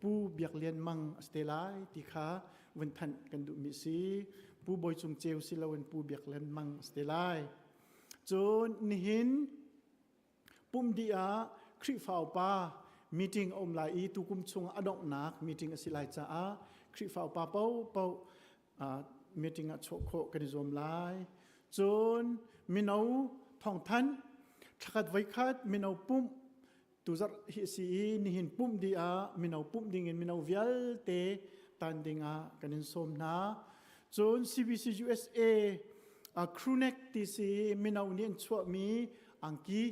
ปูเบียกเลียนมังสเตลายติขาวันทันกันดุมิซีปูบอยจุงเจวสิลาวันปูเบียกเลียนมังสเตลายจนนิหินปุ่มดีอาคริฟาวปามีติ้งอมลายตุกุมชงอดอกนักมีติ้งอสิลายจ้าคริฟาวปาเป้ามีติ้งอโชโคกันดิซอมลายจนมินเอาท่องทันขัดไว้ขัดมินเอาปุ่มตุจัดฮิซีนิหินปุ่มดีอามินเอาปุ่มดิ่งมินเอาวิลเตตันดิ่งอากันดิซอมนาจน CBC USA ครูเน็กทีซีมินเอาเนียนชัวมีอังกี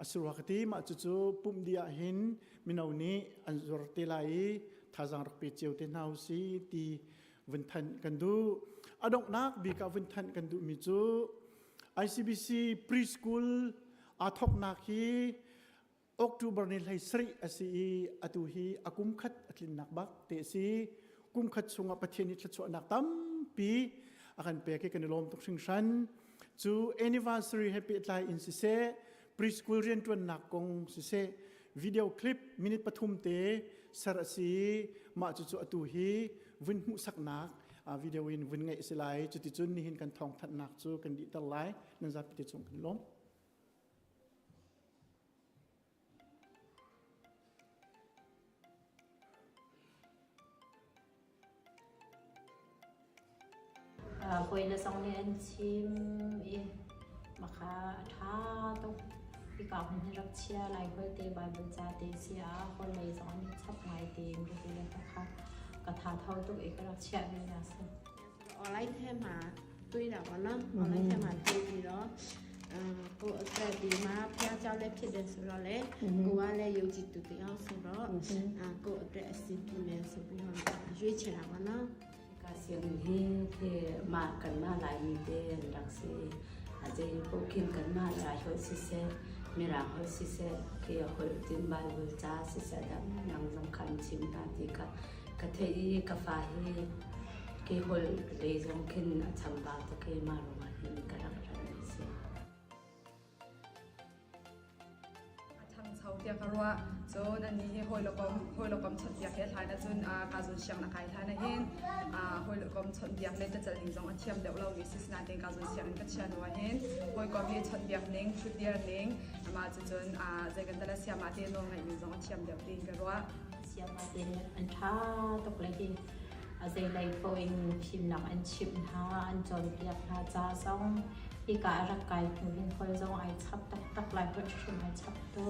อสุรคติมาจู่ๆปุ่มดีอาหินมินเอานี้อันสุรติลายท่าจังรักเปียเจียวเตนาวซีตีวันทันกันดูอดอกนักบีกับวันทันกันดูมิจู ICBC preschool อาทอกนักฮีออกตูเบอร์นิลไฮสรีอาซีอตุฮีอากุมขัดอัตลินนักบักเตซีกุมขัดสุงอปเทนิตชวนักตั้มปีอาการเปียกกันลมตุกสิงชันจู anniversary happy ไลน์อินซิเซ preschool เรียนตัวนักกงซิเซวิดีโอคลิปมินิปฐุมเตสารสีมาจู่ๆอตุฮีวินมุสักนักวิดีโอวินวินไงสิไลจุดที่จุดนี้เห็นกันทองทัดนักจู่กันดีตั้งไลนั่นจะพิจารณากันล้มพอยละสองเดือนชิมมาค่ะท่าต้องพี่กาวมันรักเชียร์ไลฟ์เตะบายบรรจาเตเสียคนเลยสองนี้ชับไงเต็มก็เลยนะคะกระทาเท่าตัวเอกรักเชียร์เลยนะสิออนไลน์แค่มาตุยแล้วนะออนไลน์แค่มาตุยดีแล้วกูแต่ดีมาเพื่อเจ้าเล็บผิดเดินสุดเลยกูว่าเลยอยู่จิตตุติเอาสุดแล้วกูแต่สิ่งที่เนี่ยสุดยอดช่วยเชื่อมันนะการเสียงที่มากันมาหลายมีเดือนรักสิอาจจะพวกคิมกันมาหลายคนสิเซมีหลายคนสิเซที่คนจินบายวิจาสิเซดังยังสำคัญชิมนาทีกะเทยกาแฟที่คนเลยสำคัญชำบาตะเกมาลงมาที่กระดับกระดับเสียทางเสาเดียกรัวจนอันนี้หอยลูกอมชนเดียกเฮ็ดหลายนะจนการจุนเชียงนักไก่ท่านนะเห็นหอยลูกอมชนเดียกเล่นจะหิงจงอันเทียมเดี๋ยวเราวิสิสนาเต็งการจุนเชียงก็เชียนว่าเห็นหอยก็มีชนเดียกเล้งชุดเดียกเล้งมาจนใจกันแต่ละเสียมาเต็นน้องไงหิงจงอันเทียมเดี๋ยวเต็งกรัวเสียมาเต็นอันท่าตกเลยที่อาจจะเลยพอเองชิมหนักอันชิมท่าอันจนเดียกท่าจ้าซ่องที่การักไก่ถึงคอยจงไอชับตักหลายคนชิมไอชับตัว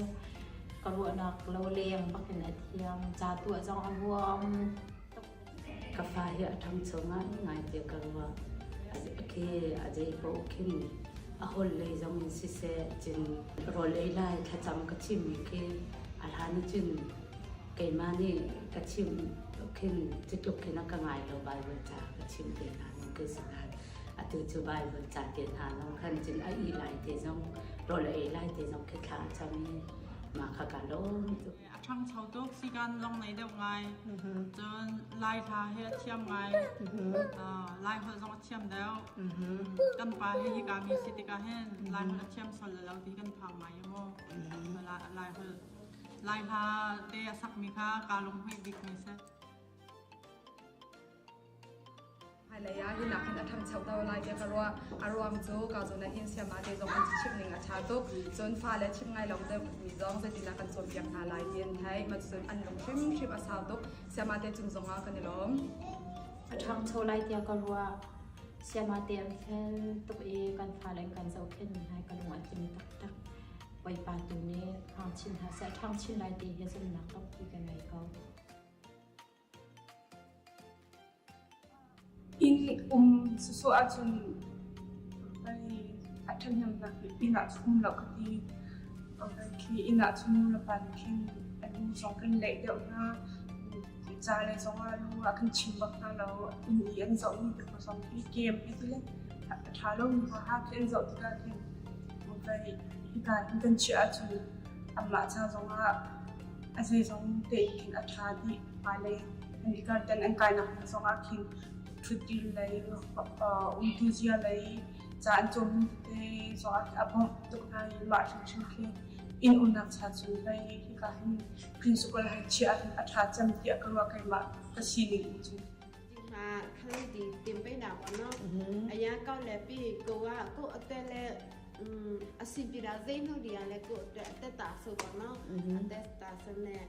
กระโดดนักเราเลี้ยงบักเป็นอาเทียมจ่าตัวจองอันวอมกาแฟเยอะทำสงานง่ายเดียวกันว่าอาจจะอาจจะพอคิมอาหลเลยจงสิเสจินรอเลยไล่ถ้าจำกระชิมคืออาหารนี่จินเกิดมานี่กระชิมคิมจะตุกคินักง่ายเราใบเบอร์จากระชิมเป็นงานมันคือสิ่งนั้นอาตุจุใบเบอร์จากเกิดหาเราคันจินไอ้ไล่เตจงรอเลยไล่เตจงคือขาจะมีมาขากาโลช่างเช่าตุกสิการลงในเดียวไงจนไล่ทาให้เทียมไงไล่เขาต้องเทียมแล้วกันไปให้การมีสิทธิการให้ไล่เขาเทียมส่วนแล้วที่กันพังมาอย่างโม่ไล่เขาไล่ทาเตะสักมีค่าการลงให้บิ๊กมีเซ็ตภายในยาที่นักทำเช่าเตาลายเดียกรัวอารมณ์จูก็จนในหินเสียมาเตจงอันชิมหนึ่งอาชาตุกจนฟ้าและชิมไงลงเดิมมีจงจะติดนักกันจนยังนาลายเดียนไทยมาจนอันลงชิมอาชาตุกเสียมาเตจุงจงอากันนี่ล้มทางเช่าลายเดียกรัวเสียมาเตแค่ตุกกันฟ้าและกันเจ้าขึ้นให้กันลงอันชิมตักไปปาตัวนี้ทางชิมหาเสียทางชิมลายเดียให้สมนักต้องคุยกันไหนก็in susu ajun bari athan ham na ina chum la kati ki ina chum la pan kin anu song kan le de na cha le song a lu a kan chim bak na lo in yan zo ni de ko song ki game e tile tha lo ma ha ken zo ta kin bari ka kan chi ajun amma cha song a ase song te kin atha di pa le ni ka tan an kai na song a kinชุดดีเลยอุทิศเลยจานจมเตสอดอับตุกนายมาชิมชิมเค in unak cha chun bai hi ka hin principal hai chi a tha cham ti ka wa kai ma ka si ni chu mà khai đi tìm bây nào mà nó ai ya cao lệ pi cô ở đây là asibira dây nó đi là cô ở đây ta số của nó ở đây ta số này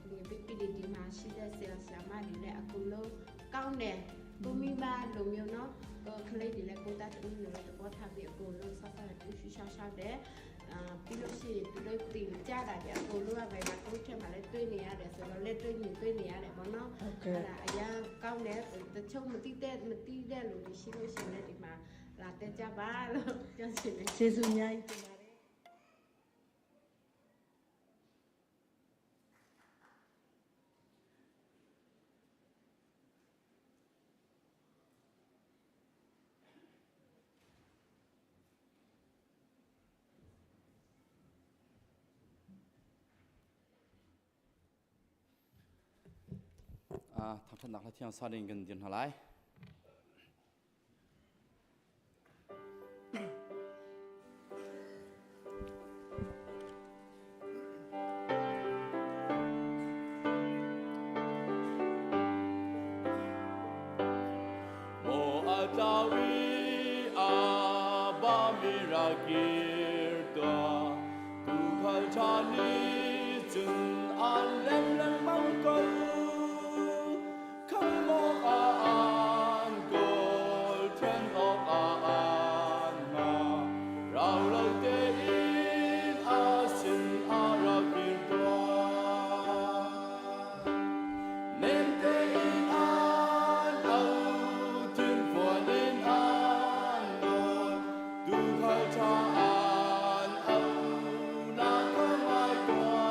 người bị đi mà chỉ là sẽ mà đi là cô lo cao nè cô mi ba đồ miêu nó cô khai đi là cô ta tự nhiên là cô tham việc cô lo sao sao là cứ sao đấy pi lo chỉ pi lo tìm cha là để cô lo vậy mà cô chơi mà lấy tuổi này để sau đó lấy tuổi này để bọn nó là ai ya cao nè từ trong một tí đen rồi thì xin này thì mà là tên cha ba luôn cho chị này Sẽ dùng nhai. thằng thân nạc là theo gia đình gần tiền hà lại Mo atawi abamira kirta tu khalchani chun an lem lem mang câu không mo an gol chen of an ma rao lâu te in asin ara kirta nên te in an au tin phua nên an loi tu khai cha an au na không ai qua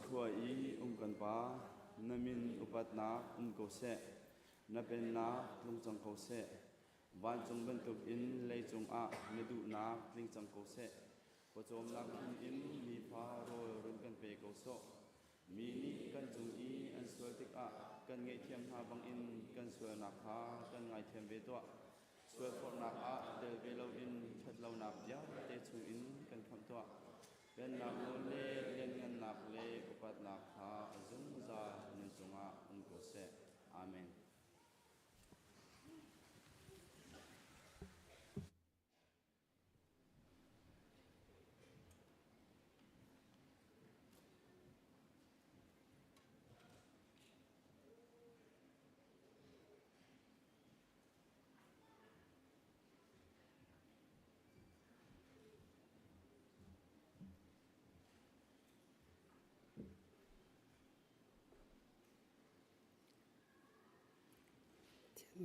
khua i kan pa namin upat na ko se na pen na lung chang ko se van chung ben tuk in lei chung a ne du na ling chang ko se ko chom na in mi pha ro run kan pe ko so mi ni kan chung i an sual tik a kan ngei thiam ha bang in kan sual na kha kan ngai thiam ve to sual for na a del ve lo in that lo na ya te chung in kan kham to ben na mo le len ngan na le upat na kha azung za nun chunga ko se amen.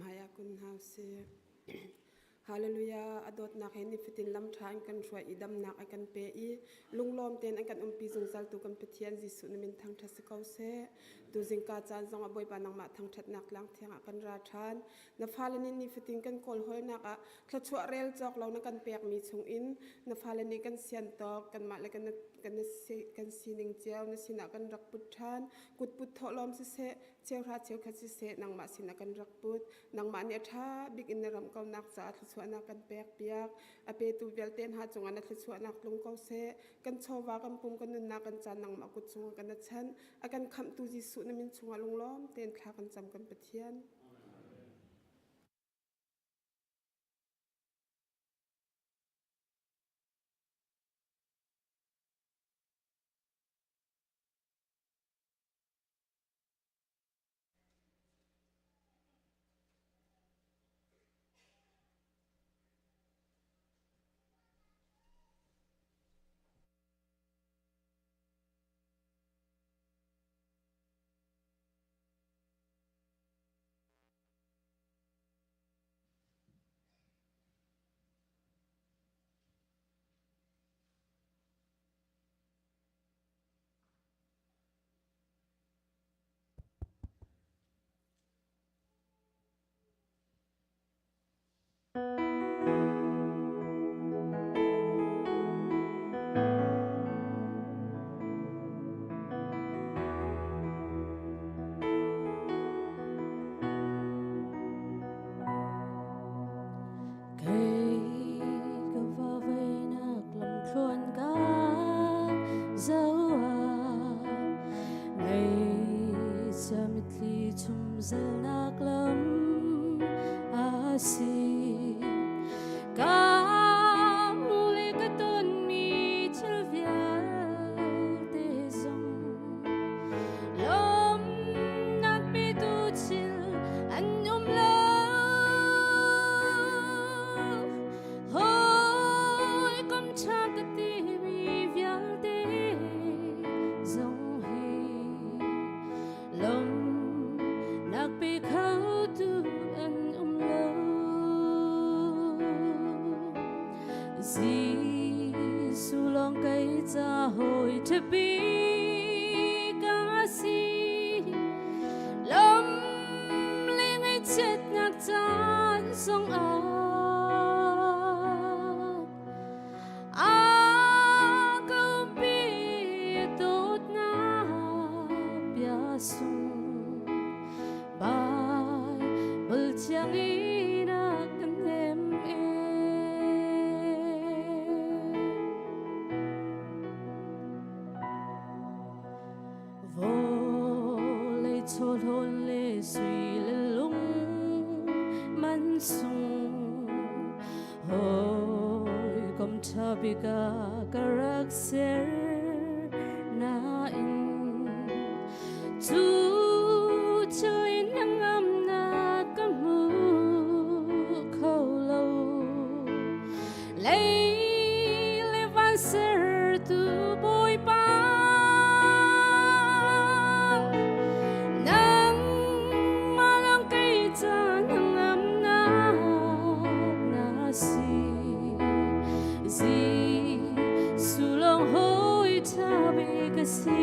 Maya kun hause Hallelujah adot nak hen fitin lam than kan shwa idam nak akan pe I lunglom ten akan umpi zungsal tu kan pethian jisu namin thang thasikau se tu jingka chan zong aboi panang ma thang that nak lang thiang akan ra than na phalani ni fitin kan kol hol nak a thachwa rel chok lo na kan pek mi chung in na phalani kan sian tok kan ma le kan sining cheu na sina kan rak put than kut put tholom se cheu ra cheu kha se nang ma sina kan rak put nang ma ne tha big in ram kau nak cha thachwa nak kan pek piak ape tu vel ten ha chunga na thachwa nak lung kau se kan chowa kan pum kan nun na kan chan nang ma kut chunga kan chan akan kham tu jisu na min chunga lunglom ten kha kan cham kan pathian Sulong hoy tabi kasi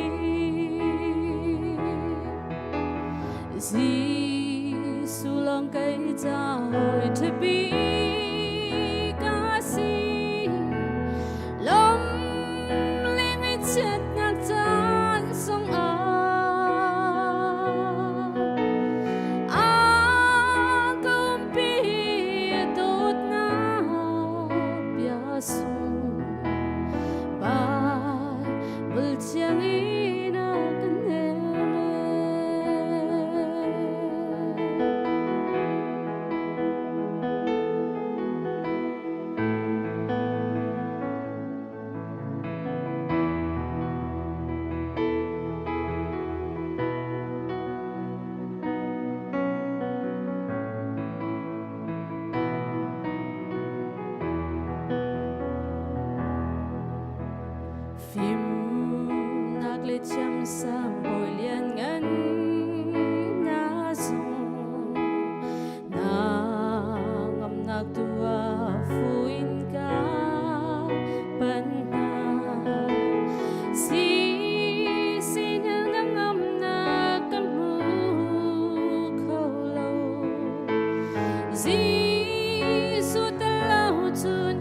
Giêsu ta lau chun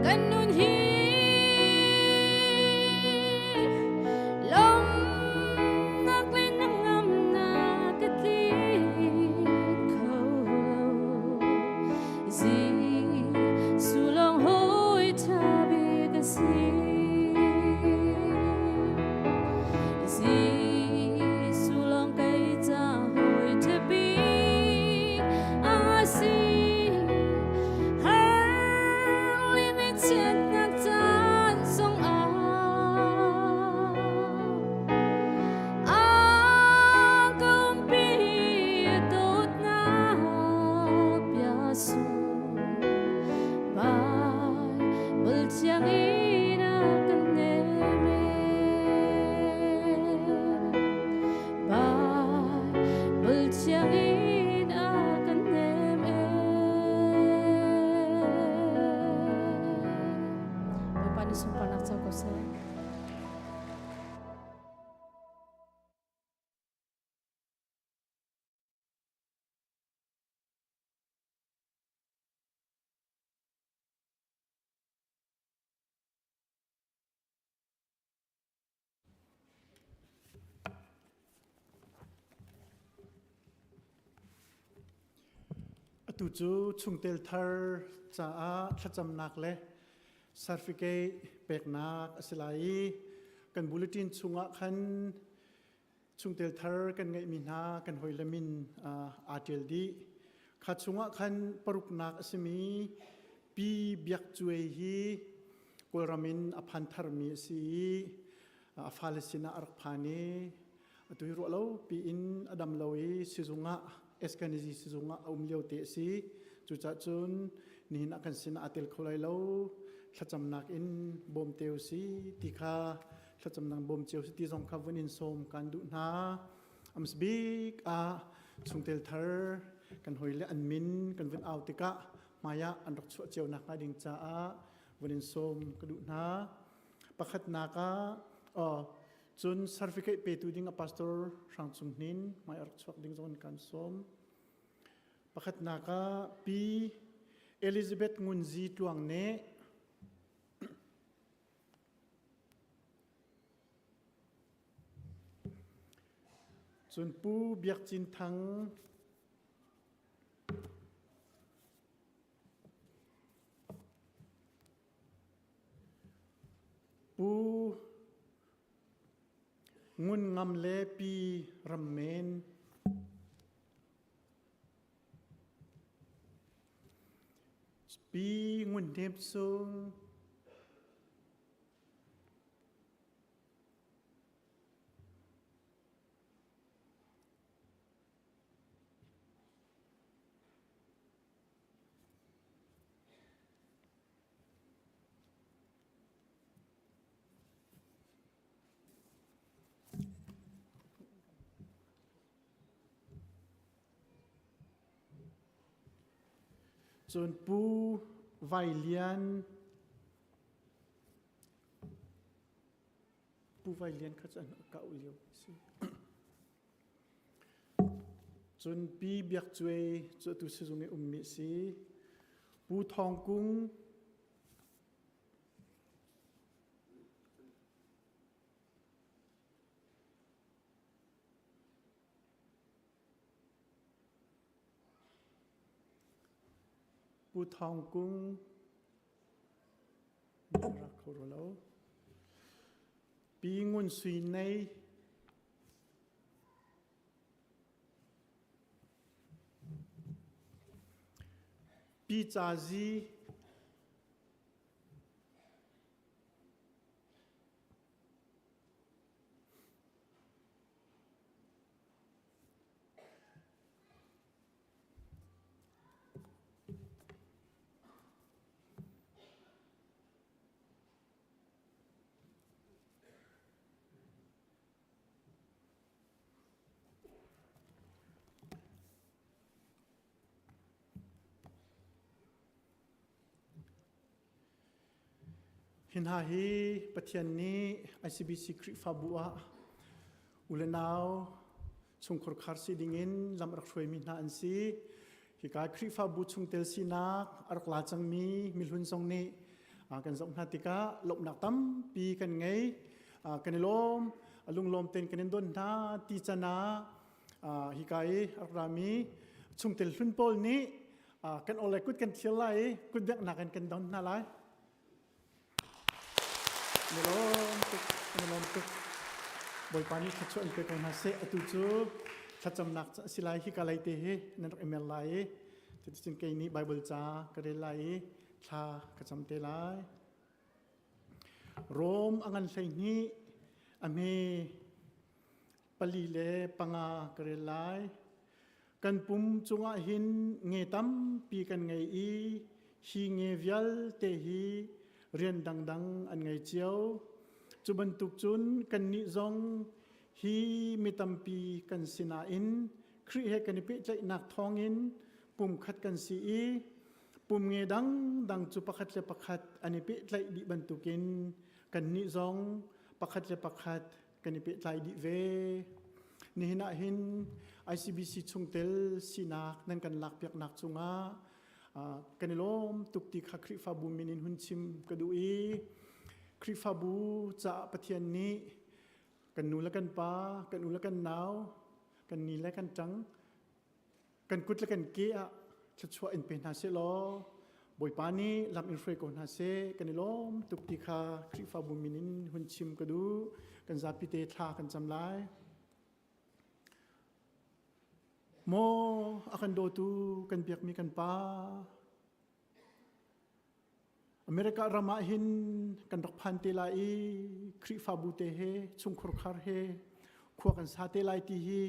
kan nun hi lom nak lên nang ngam na ka ti khâu Giêsu long hoi cha bi ka si Giêsu long kai cha hoi te bi a si tu chu chung tel thar cha a thacham nak le certificate pek nak asilai kan bulletin chunga khan chung tel thar kan ngai min ha kan hoilamin atel di kha chunga khan paruk nak asimi pi biak chuai hi kolramin aphan thar mi si afalesina arphane atui ro lo pi in adam loi sizunga eskanisi sizunga umleu te si chu cha chun nin akan sin atel kholai lo thacham nak in bom teu si tikha thacham nang bom cheu si ti jong kha vunin som kan du na ams big a chungtel thar kan hoile an min kan vun au tika maya an rok chu cheu nak na ding cha a vunin som ka du na pakhat na ka chun certificate pe tu ding a pastor sang chung nin mai ar chuak ding zon kan som pakhat na ka pi Elizabeth ngunji tuang ne chun pu biak chin thang pu ngun ngam le pi ramen pi ngun dep sung chun pu vai lian kachan ka ulio si chun pi biak chue chu tu sizunge ummi si pu thong kung pu thong kung ra khoro lo pi ngun sui nei pi cha ji hin ha hi pathian ni ICBC kri fabua ulenau chungkhor khar si dingin lam rak shoi min na an si ฮิกาคริฟาบุชุงเตลซีนักอารกลาจังมีมิลุนทรงนี้กันสมนาติกาลบนักตั้มปีกันไงกันลมลุงลมเต็นกันดนนาตีจนาฮิกาอารรามีชุงเตลฟุนโปลนี้กันโอเลกุดกันเชียร์ไลกุดเบียกหนักกันดนนาไลกันลมตุกบอยปานีขัดชวนไปก่อนนะเสอตุจูขัดจำนักสิไลฮิกาไลเตะนั่นเอเมลไลจะจึงเกนี้ไบเบิลจากระเดไลชาขัดจำเตไลโรมอังันไซนี้อเมปลีเลปังากระเดไลกันปุ่มจงอาหินเงตัมปีกันไงอีฮีเงวิลเตฮีเรียนดังอันไงเจียวจุบันตุกจุนกันนิจงฮีมิตัมปีกันสินาอินครีเฮกันนิเปใจนักทองอินปุ่มขัดกันสีปุ่มเงดังจุปขัดเลปขัดอันนิเปใจดิบันตุกินกันนิจงปขัดเลปขัดกันนิเปใจดิเวนี่นะหิน ICBC ชุงเตลสีนักนั่นกันหลักเปียกนักจุงกันนิลมตุกติขคริฟาบุมินินหุนชิมกระดูอีคริฟาบูจะปะเทียนนี้กันนูและกันปากันอูและกันหนาวกันนีและกันจังกันกุดและกันเกียชัดชัวอินเป็นฮาเซลอบอยปานี้ลำอินฟรีก่อนฮาเซกันนิลมตุกติขาคริฟาบูมินินหุนชิมกระดูกันซาปิเตทากันจำลายโมอากันโดตูกันเปียกมีกันปาอเมริการามาหินกันดอกพันเตลายคริฟาบูเตเฮชุงครคาร์เฮขวกันซาเตลายตีฮี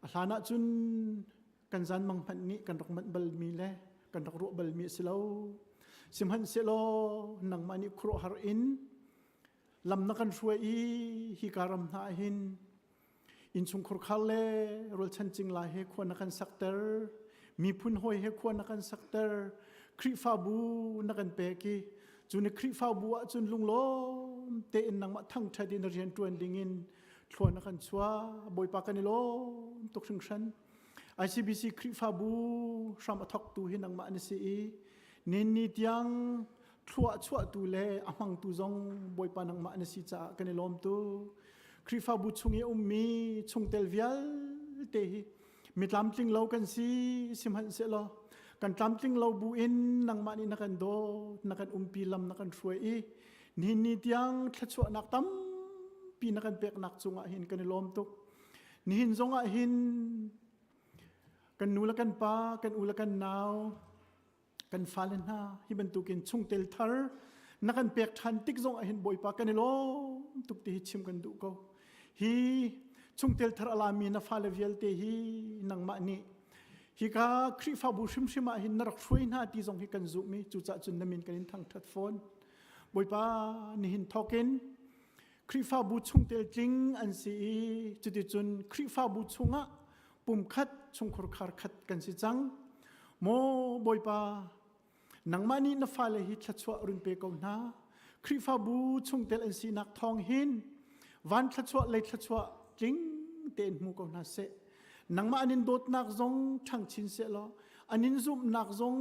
อาลานะจุนกันจันมังพันนี้กันดอกมันเบลมีเลกันดอกรัวเบลมีสิลาวสิมหันเซโลนังมานิครฮาร์อินลำนักันช่วยฮิการามนาหินอินชุงครคาเลรัลชันจิงลาเฮควนักันสักเตอร์มีพุนหอยเฮควนักันสักเตอร์คริฟาบูนักันเปกีจุนคริฟาบูจุนลุงโลมเตอินนังมาทั้งชาดินเรียนตัวดิ่งินชวนนักันชัวบอยปากันนิโลตกชิงชัน ICBC คริฟาบูชามทักตูหินังมาอันซีนินนิดยังชัวตูเลอมังตูจงบอยปานังมาอันซีจ้ากันนิโลมตูคริฟาบูชุงเอมีชุงเตลวิลเตหิมิตรลำจิงเล่ากันซีสิมหันเสลอกันตามจริงเราบูอินนังมานี่นักันโดนักันปีลำนักันช่วยนี่นี่ที่ยังทัชวนักตั้มปีนักันเปียกนักจงอาหินกันล้อมตุกนี่หินจงอาหินกันนูละกันปากันอูละกันนาวกันฟาเลน่าฮิบันตุกินชงเตลทาร์นักันเปียกทันติกจงอาหินบอยปากันล้อมตุกที่ชิมกันดูก็ฮีชงเตลทาร์อาลามีนาฟาเลวิลเตฮีนังมานี่ฮิกาคริฟาบูชิมชิมาหินนรักช่วยหน้าที่ทรงฮิกันจุมีจุจัดจุนดมินกันทางทัดฟอนบอยป้านี่หินทอกินคริฟาบูชงเตลจิงอันซีจุดจุนคริฟาบูชงะปุ่มขัดชงครคาร์ขัดกันสิจังโมบอยป้านังมานี่นฟาเลฮิทัดชัวรุนเปกาวนาคริฟาบูชงเตลอันซีนักทองหินวันทัดชัวเลยทัดชัวจิงเต็นมูกาวนาเซนังมาอันนินโดดนักจงทั้งชินเสลออันนินซุมนักจง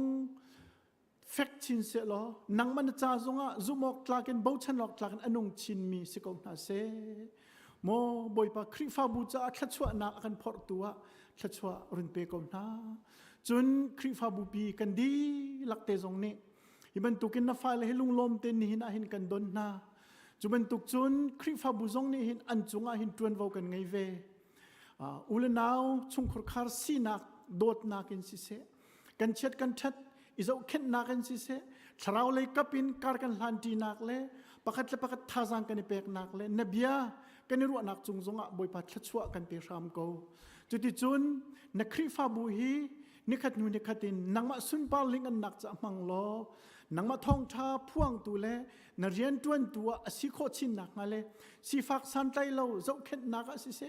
เฟกชินเสลอนังมันจ้าจงอ่ะซุมออกตลากันบ่ชันออกตลากันอันนงชินมีสิกองนาเซโมบอยปาคริฟาบูจ้าทัดชัวนักกันพอร์ตัวทัดชัวรุนเปกองนาจนคริฟาบูปีกันดีลักเตจงนี้ฮิบันตุกินนาฟาเลให้ลุงลมเตนนี่หินอาหินกันดนนาจุบันตุกจนคริฟาบูจงนี่หินอันจงอาหินตวนวกันไงเวอุลนาวชุงครคาร์ซีนักโดดนักอินสิเสกันเช็ดกันชัดอิจเอาเข็นนักอินสิเสชราวเลยกับอินการกันลันตีนักเล่ปักปักท่าจังกันเปกนักเล่นเบียกันรู้นักจงจงอ่ะบอยปัดชัดชัวกันเปรามกูจุดที่จุนนักคริฟาบูฮีนิคัดนูนิคัดินนังมาสุนปาลิงกันนักจะมังโลนังมาท่องท่าพ่วงตัวเล่นเรียนตัวตัวสิโคชินนักมาเล่สิฟักสันใจเราเจ้าเข็นนักสิเส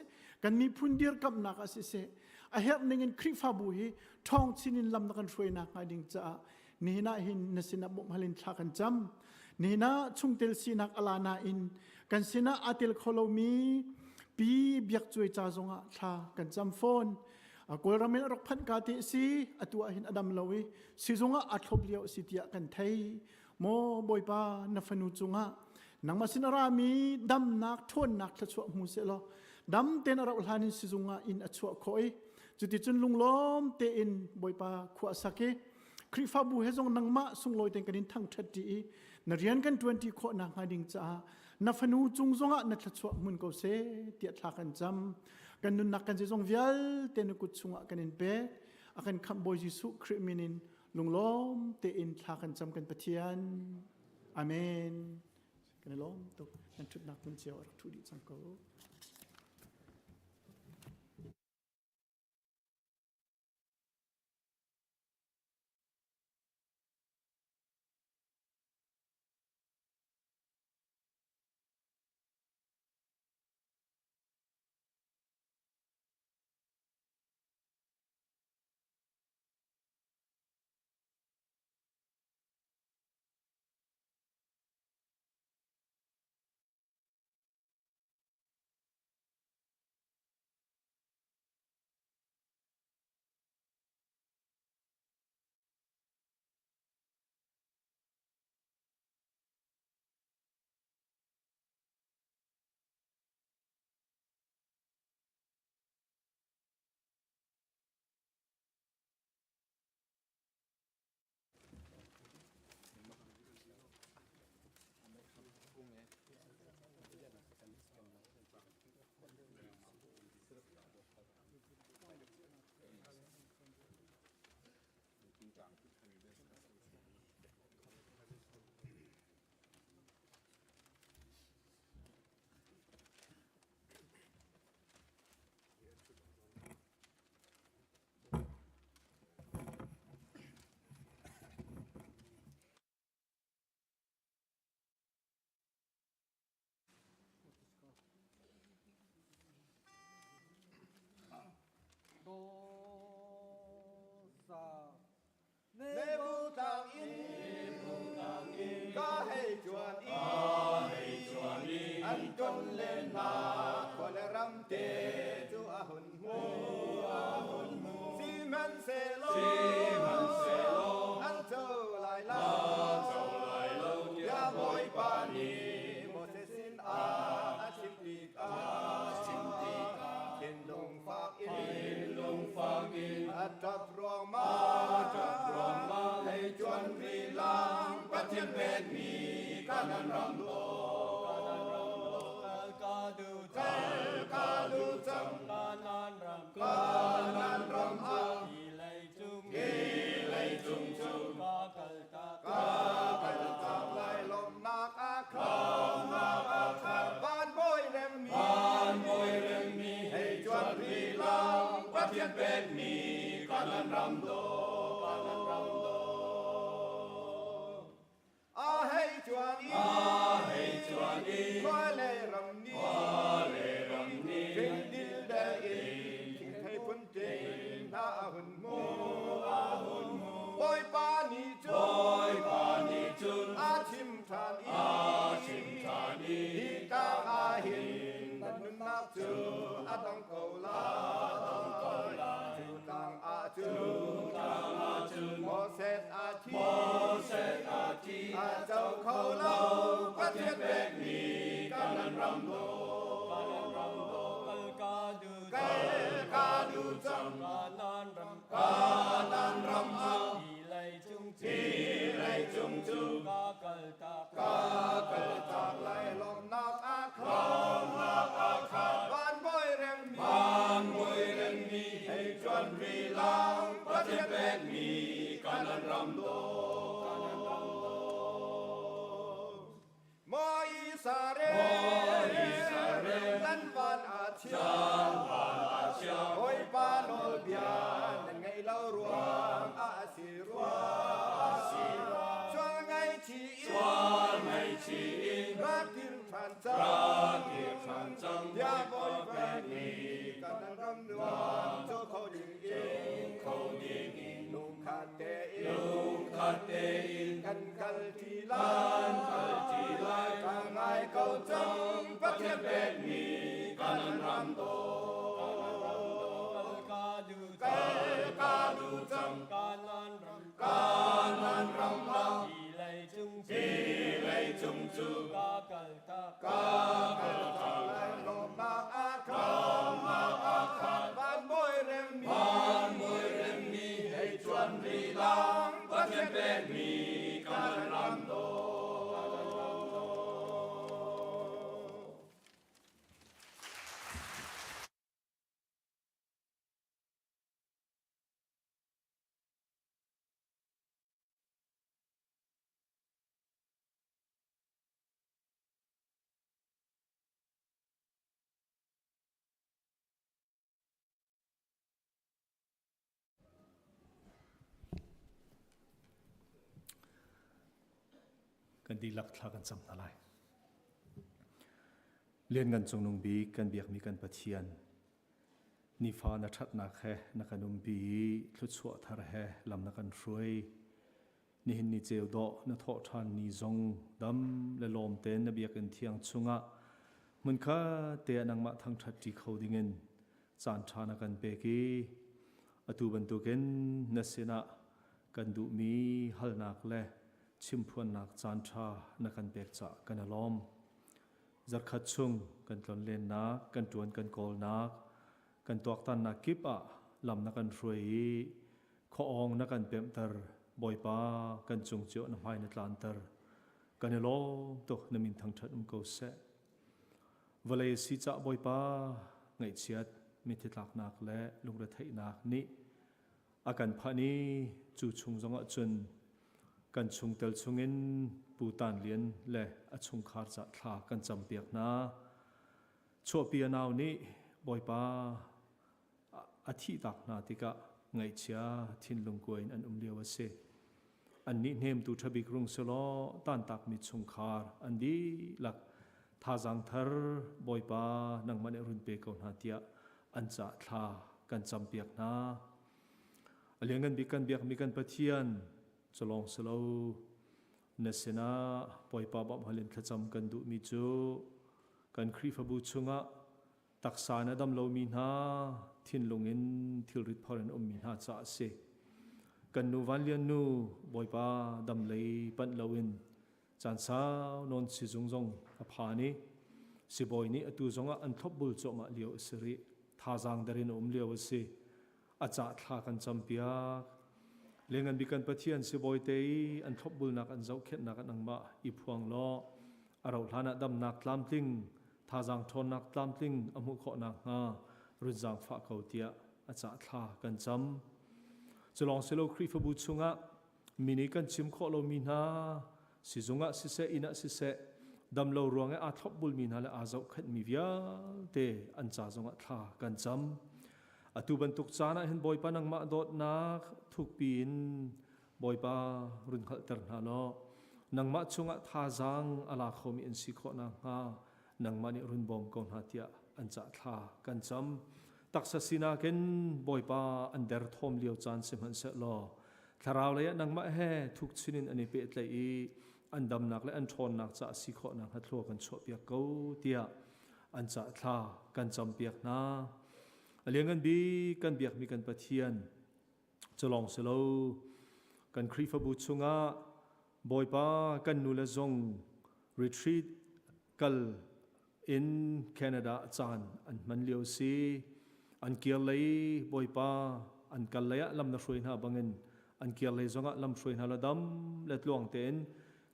กันมีพุนเดียร์กับนักสิเสอาเห็นนึงคริฟาบูฮีท่องชินินลำนักกันช่วยนักมาดิ่งจ้านี่น่าหินนสินาบุมฮัลินทักกันจำนี่น่าชุงเตลสินักอลานาอินกันสินาอาติลโคโลมีปีเบียกช่วยจ้าจงอ่ะทักกันจำโฟน กอลรามินรักพันกาติสีอตัวหินอดัมลาวิสิจงอาทบเลียวสิทธิกันไทยโมบอยปานฟนุจงอานังมาสินรามีดำนักทวนนักทศวมุเสลดำเตนราอุลานินสิจงอาอินอชวคอยจุดที่จุนลุงล้อมเตอินบอยปาขวาสักเกคริฟาบูเฮจงนังมาสุงลอยเตนกันอินทั้งทัดดีนเรียนกัน20 ข้อนักงาดิงจ้านฟนุจงจงอานักทศวมุนก็เสเตียทากันจำกันนุนนักกันจะจงวิลเตนกุดสุงอากันอินเบกอากันคำบอยยิสุคริมินินลุงล้อมเตอินทากันจำกันปะเทียนอาเมนกันล้อมตกนันชุดนักบุญเจ้าทุดีจังก็ก็ให้จวนอีอันจนเล่นนาคนรำเตจูอาหุนมูซีมันเซโลอันเจ้าลายลายาบอยปานีโมเสสินอาชิมติกาเห็นลงฝากอินอัดจับรองมาให้จวนรีลางปัจเจียนเป็นมีกานันรำโลกาดูจังกานันรำอากีเลยจุงกากัลตาไล่ลมนักอาคาบ้านบอยเร่งมีให้จวนรีลางปัจเจียนเป็นมีกานันรำโลให้จวนอีควาเลรัมนีเป็นดิลเดอินทิ้งให้พ้นเจนหน้าหุ่นมูปอยปานีจุนอาชิมทานีฮิกาอาหินนันนุนักจูอาตังโกลาจูตังอาจูโมเสสอาทีอาเจ้าเขาเล่าประเทศเบกมีกันนันรำโลกาดูจังกานันรำอาทีไรจุงกากัลตาไล่ลมนักอาคาบ้านบอยเร่งมีให้จวนรีลางประเทศเบกมีกันนันรำโลมออิสราเอลนันวันอาเชียโอยปานโอเบียนั่นไงเล่ารวมอาศิรวช่วงไงชีอินรักกินทันจังยาบอยแฟนนี่กันนันรำรวมโจเขายิงอินลุงขัดเตอินกันกัลทีลานกางไงเขาจังประเทศเบกมีกันนันรำโตกา กันดีลักทากันจำอะไรเรียนกันจงนงบีกันเบียกมีกันปะเทียนนิฟ้านัชัดนักแห่นักนุมบีลุดสวดทาระแห่ลำนักันรวยนี่หินนี่เจียวดอนัทอทานนี่จงดำและลมเต้นนเบียกันเทียงชุงะมันข้าเตะนังมาทางทัดที่เขาดิ่งเงินจานชานักันเปกีอตูบันตุกันนัสนะกันดูมีฮัลนักเล่ชิมพวนนักจานชานักันเปกจะกันล้อมจัดขัดชุงกันตอนเล่นนักกันจวนกันกอลนักกันตัวตันนักกิบลำนักกันรวยข้อองนักกันเปมตร์บอยป้ากันจงเจ้าน้ำไม้ในตลานตร์กันล้อมตกน้ำมินทางทัดเกาเสวลัยสิจะบอยป้าไงเชียดมิถิลักนักและลุงระไทยนักนี้อาการพานีจูชงจงจุนกันชงเตลชงเงินปูตานเลียนและอชงขาดจะทากันจำเปียกนาชั่วปีนาวนี้บอยป้าอาทิตักนาติกะไงเชียทินลงกวยอันเลียวเสอันนี้เนมตูทบิกรุงสโลตันตักมิชงขาดอันดีหลักทาจังทร์บอยป้านังมันรุนเปกนาเตียอันจะทากันจำเปียกนาเลี้ยงกันบิกันเบียกมีกันปะเทียนจะลองสโลเนสนาบอยป้าบับฮัลินขจำกันดูมิจูกันครีฟบูชุงะตักษาณดำโลมีนาทินลงเงินทิลริดพอรันมีนาจะเสกันนูวันเลียนนูบอยป้าดำเลยปันโลวินจันสาวนนสิจงจงอภานีสิบอยนี้อตูจงะอันทบบุลจมาเลียวสิริท่าจังดารินเลียวสิอาจจะทากันจำเปียกเลี้ยงกันบิกันปะเทียนสิบอยเตยอันทบบุลนักอันเจ้าเข็ดนักอันนังมาอีพวงล้อเราท่านักดำนักลำติงท่าจังทนนักลำติงอมุขนักงารุ่นจังฝากเขาเตียอาจจะทากันจำจะลองเซโลครีฟบุชุงะมินิกันชิมขอโลมีนาสิจงะสิเสอินะสิเสดำโลรวงไออาทบบุลมีนาและอาเจ้าเข็ดมีวิาเตอันจ่าจงะทากันจำอตูบันตุกจานะเห็นบอยปานังมาโดดนักทุกปีนบอยปารุ่นขัดตรนาโลนังมาชงะท่าจังอาลาโคมีอินสิโคนังฮานังมานิรุ่นบอมกองหัตยาอันจะท่ากันจำตักษสินาเกนบอยปาอันเดอร์ทอมเลียวจานสิมันเสลอทาราวเลยนังมาเฮทุกชินินอันนี้เปิดเลยอันดำนักและอันทอนนักจะสิโคนังฮัตโลกันชอบเปียกเกาเตียอันจะท่ากันจำเปียกนาเลี้ยงกันบีกันเบียกมีกันปะเทียนจะลองเสลกันครีฟบุชุงะบอยป้ากันนูเลจงรีทรีตกัลอินแคนาดาจานอันมันเลียวซีอันเกียร์เลยบอยป้าอันกัลเลยลำนักช่วยหาบังเงินอันเกียร์เลยจงะลำช่วยหาละดำเล็ดลวงเต็น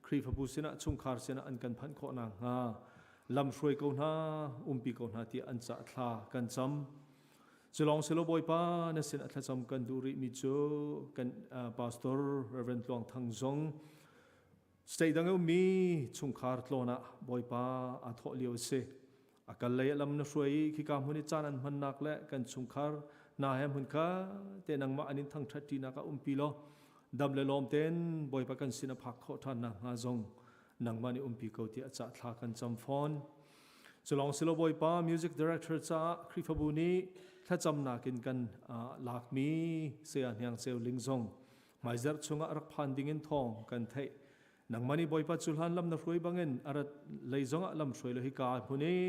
ครีฟบุสินะชุงคาร์สินะอันกันพันโคนางฮาลำช่วยกูนาปีกูนาที่อันจะทากันจำจะลองเซโลบอยป้าเนสินอัตจำกันดูริมิโจกันพาสตอร์เรเวนต์ลวงทังจงสเตย์ดังมีชุงคาร์ตโลนะบอยป้าอาทอเลียวเซอากันเลยลำนักช่วยขี้กามหุ่นจานันมันนักและกันชุงคาร์นาแฮมหุ่นก้าเตนังมาอันนี้ทั้งทัดทีนักปีโลดำเลยลมเต้นบอยป้ากันสินพักขอทานนักงาจงนังมานี่ปีเกาที่อาจจะทากันจำฟอนจะลองเซโลบอยป้ามิวสิกดีเรคเตอร์จ้าคริฟบูนีถ้าจำนักกันหลักมีเสียงอย่างเซลลิงซงหมายจัดชงรักพันดิ่งทองกันเทนังมันนี่บอยปัจจุบันลำนักรวยบางเงินอาร์เลยจงลำช่วยเลยฮิกาพวกนี้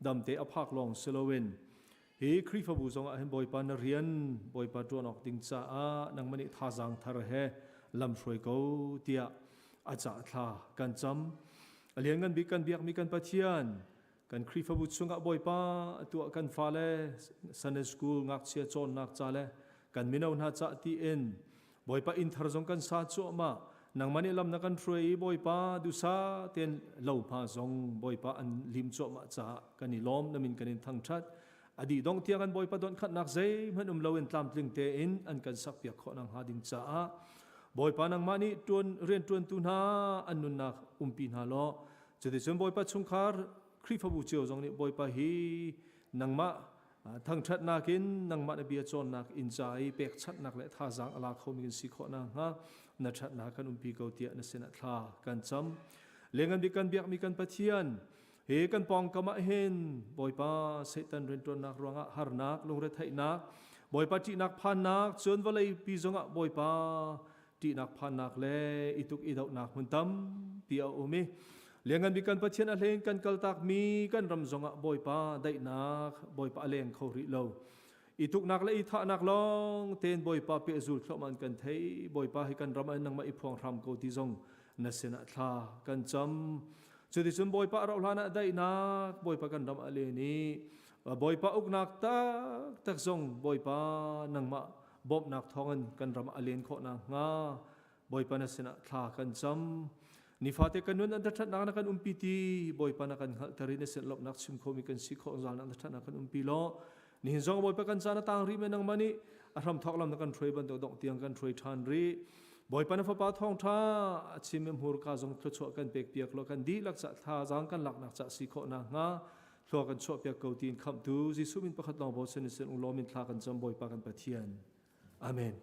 ดำเตะอภักลองเซโลเวนเฮครีฟบูจงเห็นบอยปันเรียนบอยปัจจุบันออกดิ่งจ้านังมันนี่ท่าจังทาร์เฮลำช่วยเขาเตียอาจจะท่ากันจำเลี้ยงกันบิกันเบียกมีกันปะเทียนกันครีฟบุตรชงกับบอยป้าตัวกันฟ้าเล่ซันเดย์สคูลงักเชียจอนนักจ่าเล่กันมินาวนหาจ่าที่เอ็น บ่อยปะอินทร์จงกันซาจัวมานังมันนี่ลำนักกันช่วยบ่อยปะดูซาเตียนเหล่าพาจงบ่อยปะอันลิมจัวมาจ้ากันนี่ล้อมน้ำมินกันนี่ทั้งชัดอดีตดงเทียกันบ่อยปะโดนขัดนักใจมันเลวเอ็นตามตรึงเตอินอันกันสักเปียกขอนังหาดินจ้าบ่อยปะนังมันนี่จวนเรียนจวนตุนาอันนุนนักปีนาล้อจะได้จนบ่อยปะชงคาร์คริฟบูเจียวจงนี่บ่อยปะฮีนังมาทั้งชัดนักินนังมาเบียจอนนักอินใจเป็กชัดนักและท่าจางอลาเขามีกันสิขอนังฮะนัดชัดนักกันปีเกาเตียนเสนาท่ากันจำเลี้ยงกันมีกันเบียกมีกันปะเทียนเฮกันปองกะมะเห็นบ่อยปะเสตันเรนจอนนักรวงะฮาร์นักลงเรทัยนักบ่อยปะจีนักพันนักจนวันเลยปีจงะบ่อยปะจีนักพันนักและอิตุกอิดอกนักหุ่นตั้มปีเอาอุมิเลี้ยงกันมีกันปะเทียนอะไรกันกัลตักมีกันรำจงะบ่อยปะได้นักบ่อยปะเลี้ยงเขาริโลอิทุกนักและอิทานักลองเต้นบ่อยปะเปียจุลเข้ามันกันเทยบ่อยปะให้กันรำอันนังมาอิพวงรำเขาที่จงนัสนาท่ากันจำจุดที่สุดบ่อยปะเราหลานะได้นักบ่อยปะกันรำอะไรนี้บ่อยปะอุกนักตักจงบ่อยปะนังมาบอบนักทองกันรำอะไรขอนังงาบ่อยปะนัสนาท่ากันจำนิฟาเตกันนุนอันดัชนักนักกันปีตีบ่อยปะนักกันทารินเสลลบนักชิมโคมิกันสิขอจานนักดัชนักกันปีล้อนี่จงบ่อยปะกันจานต่างรีเมนังมันนี่อารมณ์ทอกลำนักกันช่วยบันดอกเตียงกันช่วยทานรีบ่อยปะนักฟ้าป่าทองท่าชิมเมหูรกาจงทดสอบกันเปียกเปียกโลกันดีลักษะท่าจางกันหลักนักจะสิขอนักงาโลกันชอบเปียกเกาตีนคำดูจิสุมินประคัดลองบ่เสนิเสนอุลอมินทากันจำบ่อยปะกันปะเทียนอาเมน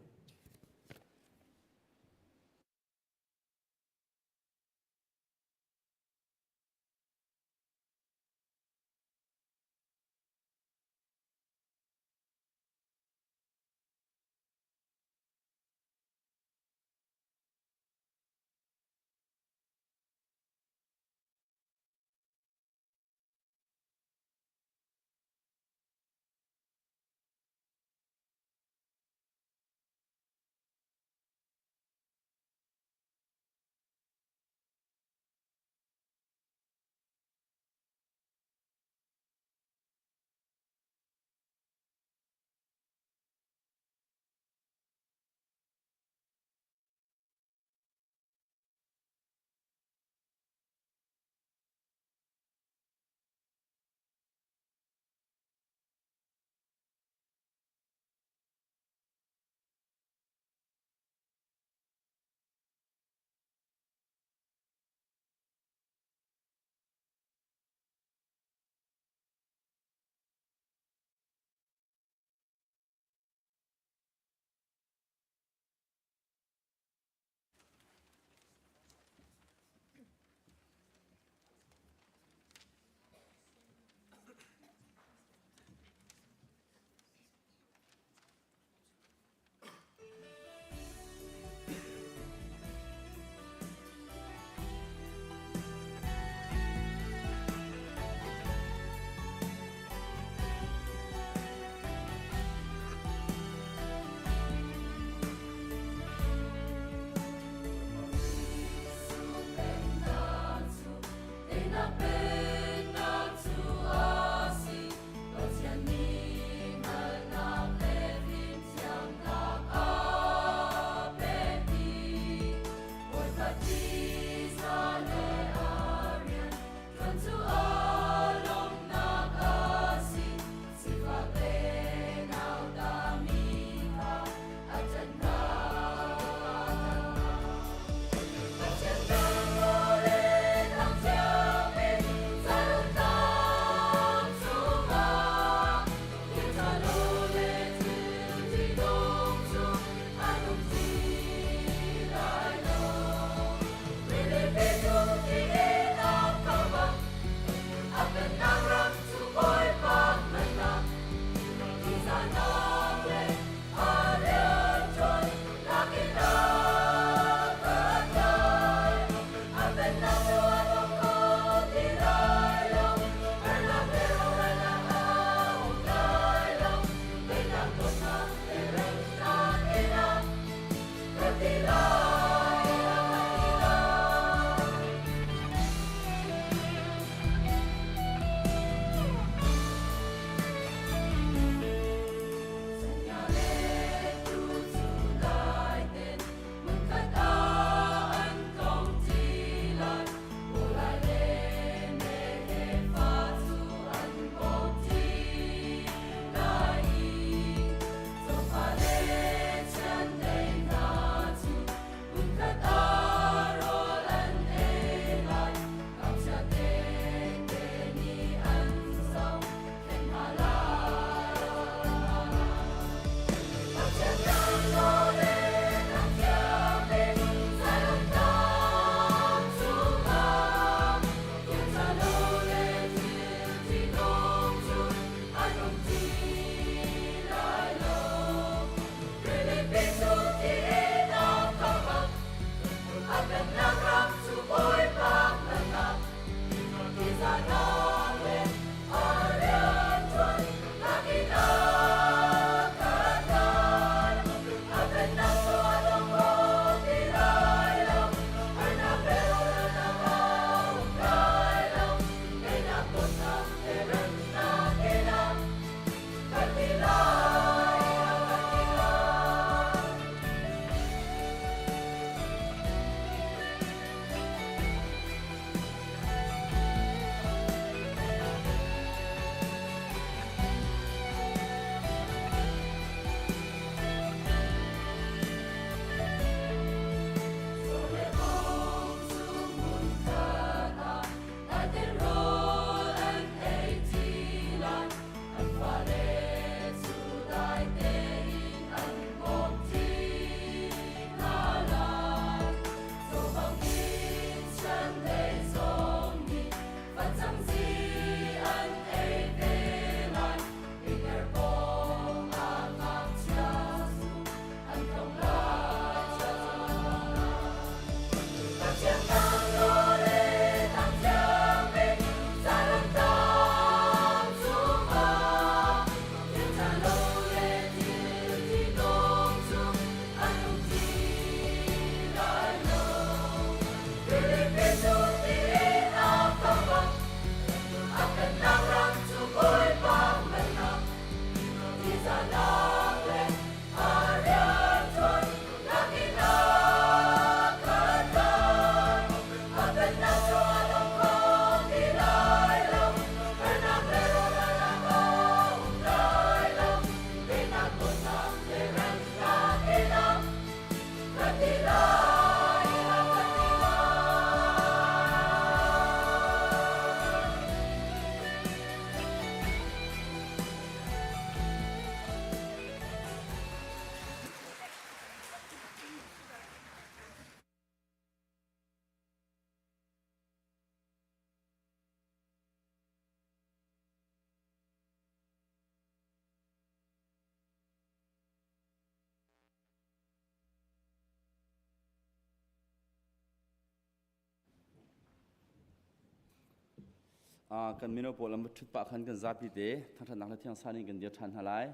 กันมิโนโปลำชุดปะขันกันซาปิเตทั้งท่านนักเที่ยงสานิกันเดียวทันหลาย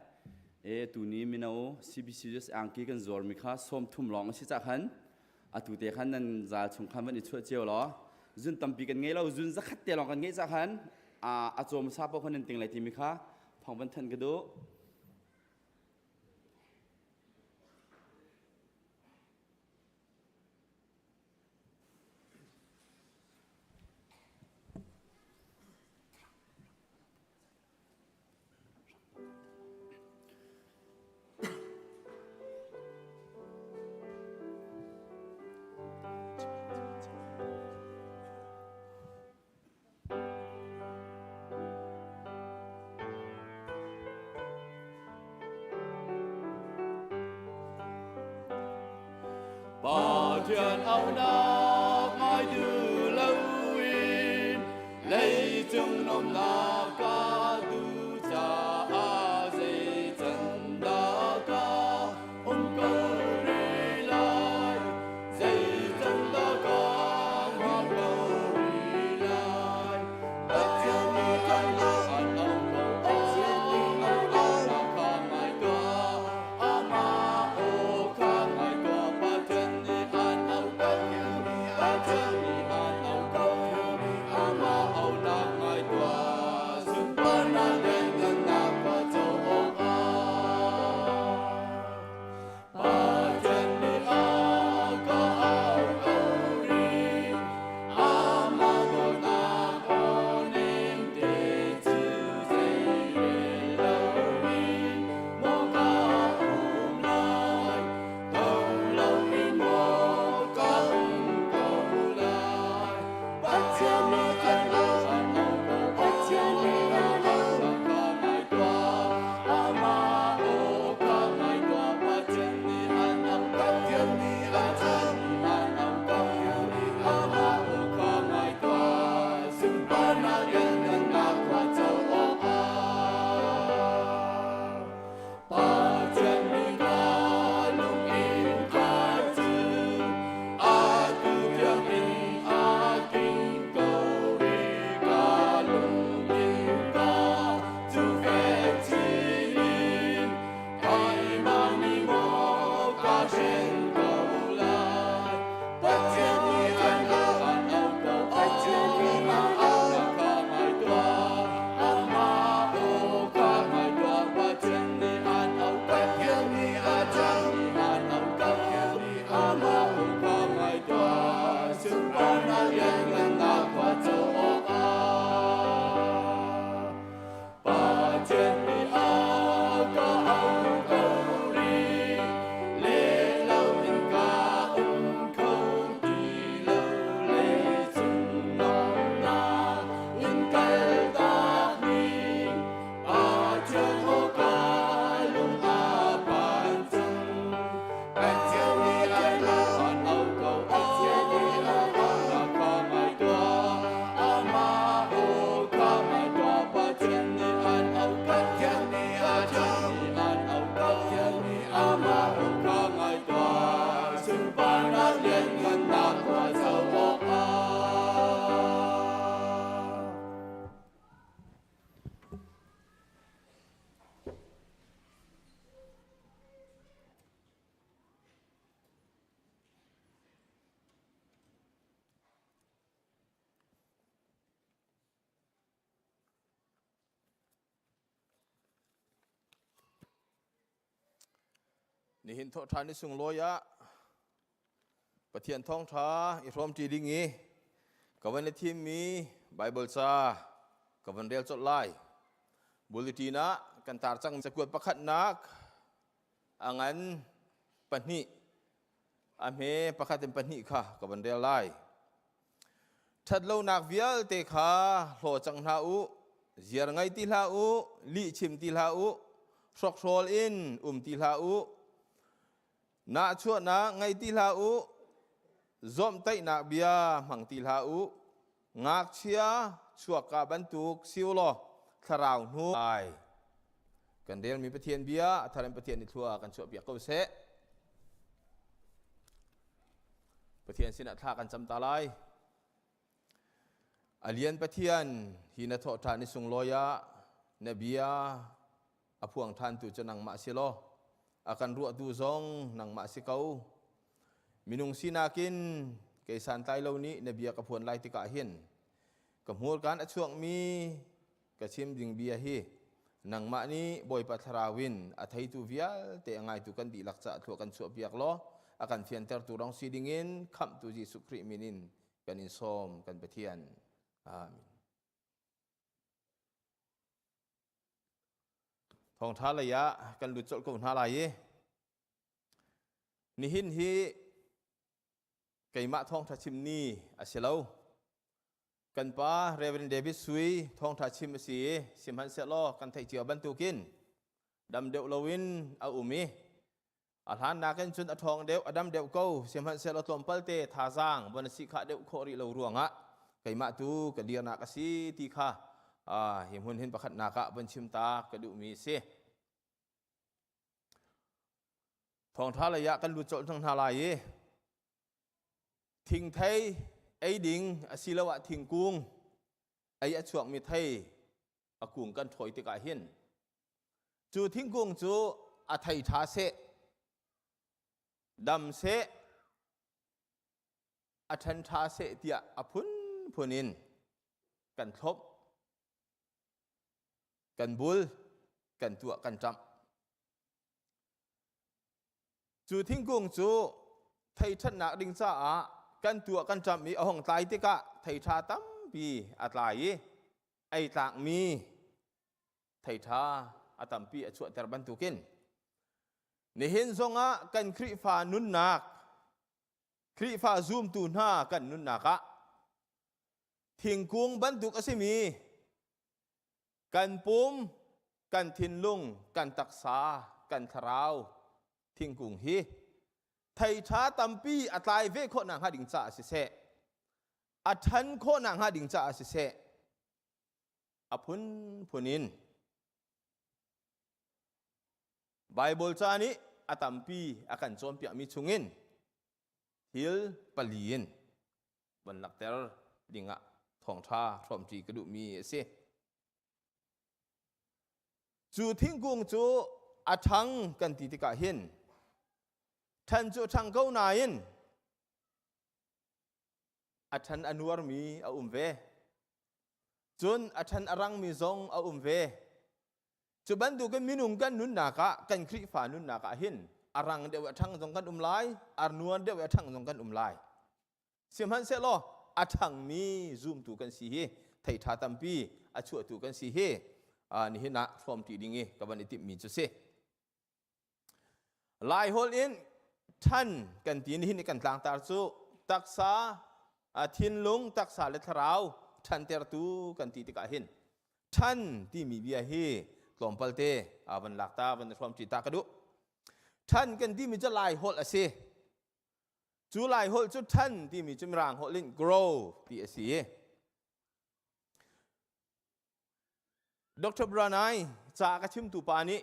ตูนี้มิโน CBCS อังกีกันจอร์มิค่าส้มทุ่มหลงสิจักขันตูเตขันนั้นจะชงคำวันนี้ช่วยเจียวหรอจุนตั้มปีกันไงเราจุนจะขัดเตะหลงกันไงจักขันอาจจะมาทราบว่าคนนั้นติงอะไรทีมิค่าพองบันทันกันดู Bỏ thuyền áo đá mai từ lâu in lấy chung nôm na ca tu cha a dây chân đá ca ông câu đi lại dây chân đá ca hoa câu đi lại bất chân đi chân đá ăn ông câu bất chân đi ăn ông na ca mai ca ama o ca mai ca bất chânนี่เห็นทอทานในสุงลอยะประเทียนท้องท้าอิรอมจีดิงีกับวันในทีมมีไบเบิลซากับวันเรียลจดไลบุลิตีนะกันตาจังจะกวดประคัดนักอังันปัญหิอเมประคัดเป็นปัญหิค่ะกับวันเรียลไลทัดเล่านักเวียลเตขาโหจังหาอุเจียร์ไงตีลาอุลิชิมตีลาอุสกโซลอินตีลาอุนาชั่วนาไงตีลาอุจอมไตนักเบียมังตีลาอุงักเชียชั่วกาบรรทุกซิวโลทาราวนูไอกันเดียนมีประเทียนเบียทารันประเทียนในทัวกันชั่วเบียเขาเสะประเทียนสินะท่ากันจำตาไล อเลียนปะเทียนหินาทอทานิสุงลอยะนบียอพวงท่านตุจะนังมาสิโลakan ruak tu zong nang mak si kau minung sinakin kay santai lo ni nabiya kapuan lai tika hin kamhul kan at suang mi kasim ding biya hi nang mak ni boy patharawin at hay tu vial te angay tu kan di laksa at kan suak biyak lo akan fianter tu rong sidingin kam tu Jesu Kri minin kanin som kan betian aminทองท้าระยะกันหลุดจดกับท้าลายนี่หินฮีไก่มะทองทัชิมนี่อาเซลากันป้าเรเวนเดวิสซุยทองทัชิมสีสิมฮันเซลอกันไทยเจียวบันตุกินดำเดวลวินอาอุมีอาหารนากันจนอทองเดวอดัมเดวเก้าสิมฮันเซลอตอมเปลเตทาซางบนสิกาเดวโคริลรวงะไก่มะตูกันเดียนักสีตีข้าหิมหุ่นเห็นประคัดนากะบนชิมตากระดูมีเสทองท้าระยะกันหลุดจดทางทาลายทิ้งไทยไอ้ดิ่งศิลวะทิ้งกุ้งไอ้ช่วงมีไทยกุ้งกันถอยติกาเห็นจูทิ้งกุ้งจูอาไทยท้าเสดำเสอาทันท้าเสเตียอพุนพุนินกันทบกันบุลกันตัวกันจำจูทิ้งกุ้งจูไทยชนะดิงจ้ากันตัวกันจำมีเอาห้องตายติกะไทยชาตั้มปีอัตลายไอต่างมีไทยชาอัตัมปีช่วยแต่บรรทุกินในเห็นทรงกันคริฟ้านุนนักคริฟ้าซูมตูหน้ากันนุนนักทิ้งกุ้งบรรทุกอสิมีกันปุ่มกันทินลุงกันตักษากันทราวทิ้งกุ้งฮีไทยช้าตัมปีอัตายเวโคนางหาดิงจ่าสิเสอัทันโคนางหาดิงจ่าสิเสอพุนพุนินไบเบิลจานี้อัตัมปีอากันโจมเปียมีชุงินฮิลปลีนบนหลักเตอร์ดิงะทองท่าทอมจีกระดูมีเสจูทิ้งกุ้งจูอาทังกันติติกาเห็นท่านจูทังเก้านายินอาทันอนุวร์มีอาเวจนอาทันอรังมีซองอาเวจุบันดูกันมินุงกันนุนนากะกันคริฟ้านุนนากะเห็นอรังเดียวทังซองกันไลอานวลเดียวทังซองกันไลเสียมันเสลออาทังมีซูมตูกันสีเฮไทยทาตัมปีอาชัวตูกันสีเฮนี่เห็นนะฟอร์มตีดิ่งกับวันนี้มีจุดเสลายโฮลอินท่านกันตีนี่เห็นกันต่างตาจูตักษาทินลุงตักษาเลทราวท่านเตอร์ตูกันตีติกาเห็นท่านที่มีเบียเฮกลอมเปลเตวันหลักตาวันฟอร์มจีตากระดุท่านกันที่มีจะลายโฮลเสจูลายโฮลจุดท่านที่มีจุดรางโฮลิน grow ที่เสียดร.บรานายจากชิมตุปานิ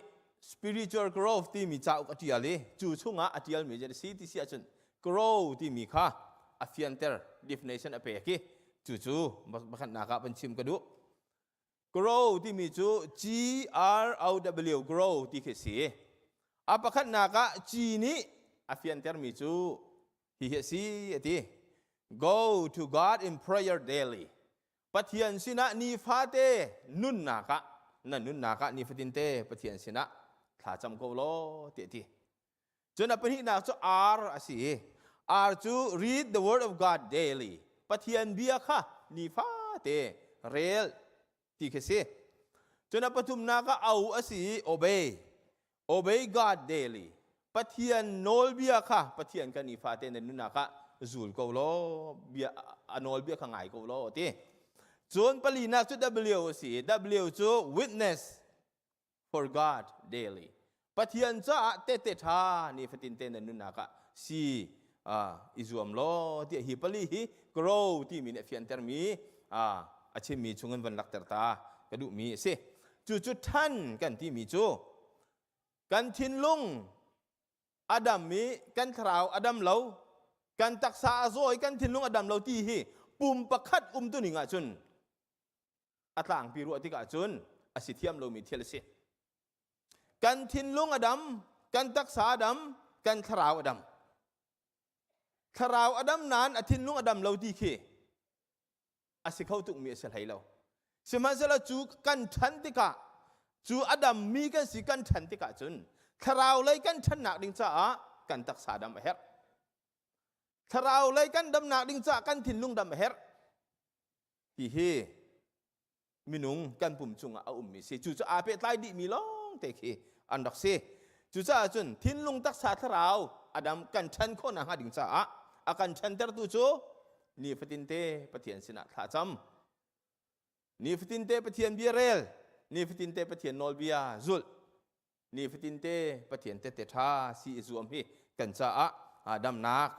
spiritual growth ที่มีจากอัติยาลีจูชุงอัติยาลมีจะได้สิที่เสียจน grow ที่มีค่า affianter definition อเปกิจูบักนักเป็นชิมกระดู grow ที่มีจู G R O W grow ที่คือสีอาบักนักG นี้ affianter มีจูที่คือสีที่ go to God in prayer dailyปะเทียนสินะนีฟาเตนุนนากะนั่นนุนนากะนีฟตินเตปะเทียนสินะถ้าจำกูโลเตติจนเป็นที่นักจู R อสิ R จู read the word of God daily ปะเทียนเบียค่ะนีฟาเตเรลที่คือสิจนปะทุมนากะเอาอสิ obey God daily ปะเทียนโนลเบียค่ะปะเทียนกันนีฟาเตนั่นนุนนากะจูลกูโลเบียอนอลเบียข้างไงกูโลที่จนปลีนักจุด W สิ W จู witness for God daily ปะเทียนจ้าเตเตธานี่ฟตินเตนันนุนากะสีอิจวมโลที่ฮิปลีฮิ grow ที่มีเนฟิอันเตอร์มีอาชิมีชงเงินวันลักเตอร์ตากระดูมีสิจุดท่านกันที่มีจูกันทินลุงอดัมมีกันทราวอดัมเหลากันตักษาโซยกันทินลุงอดัมเหลาที่ฮิปุ่มประคัดตุนิงะจุน อัตลางปีรัวที่กะจุนอสิเทียมโลมีเทียลสิกันทินลุงอดัมกันตักษาอดัมกันทราวอดัมทราวอดัมนานอทินลุงอดัมเราดีเคอสิเขาตุกมีเสลายเราสมัยเราจูกันทันติกะจูอดัมมีกันสิกันทันติกะจุนทราวเลยกันทันหนักดิ้งจ้ากันตักษาดำเฮรทราวเลยกันดำหนักดิ้งจ้ากันทินลุงดำเฮรที่เฮมินุงกันปุ่มจุงเอามีเสจูจะอาเปตไลดิมีลองเตคีอันดักเสจูจ้าจุนทินลุงตักษาทราวอดัมกันทันคนหาดิ้งจ้าอากันทันเตอร์ตุจูนี่ฟตินเตปะเทียนสินะท่าจำนี่ฟตินเตปะเทียนเบียเรลนี่ฟตินเตปะเทียนนอลเบียซุลนี่ฟตินเตปะเทียนเตเตทาซีอิซูอมฮีกันจ้าดำนัก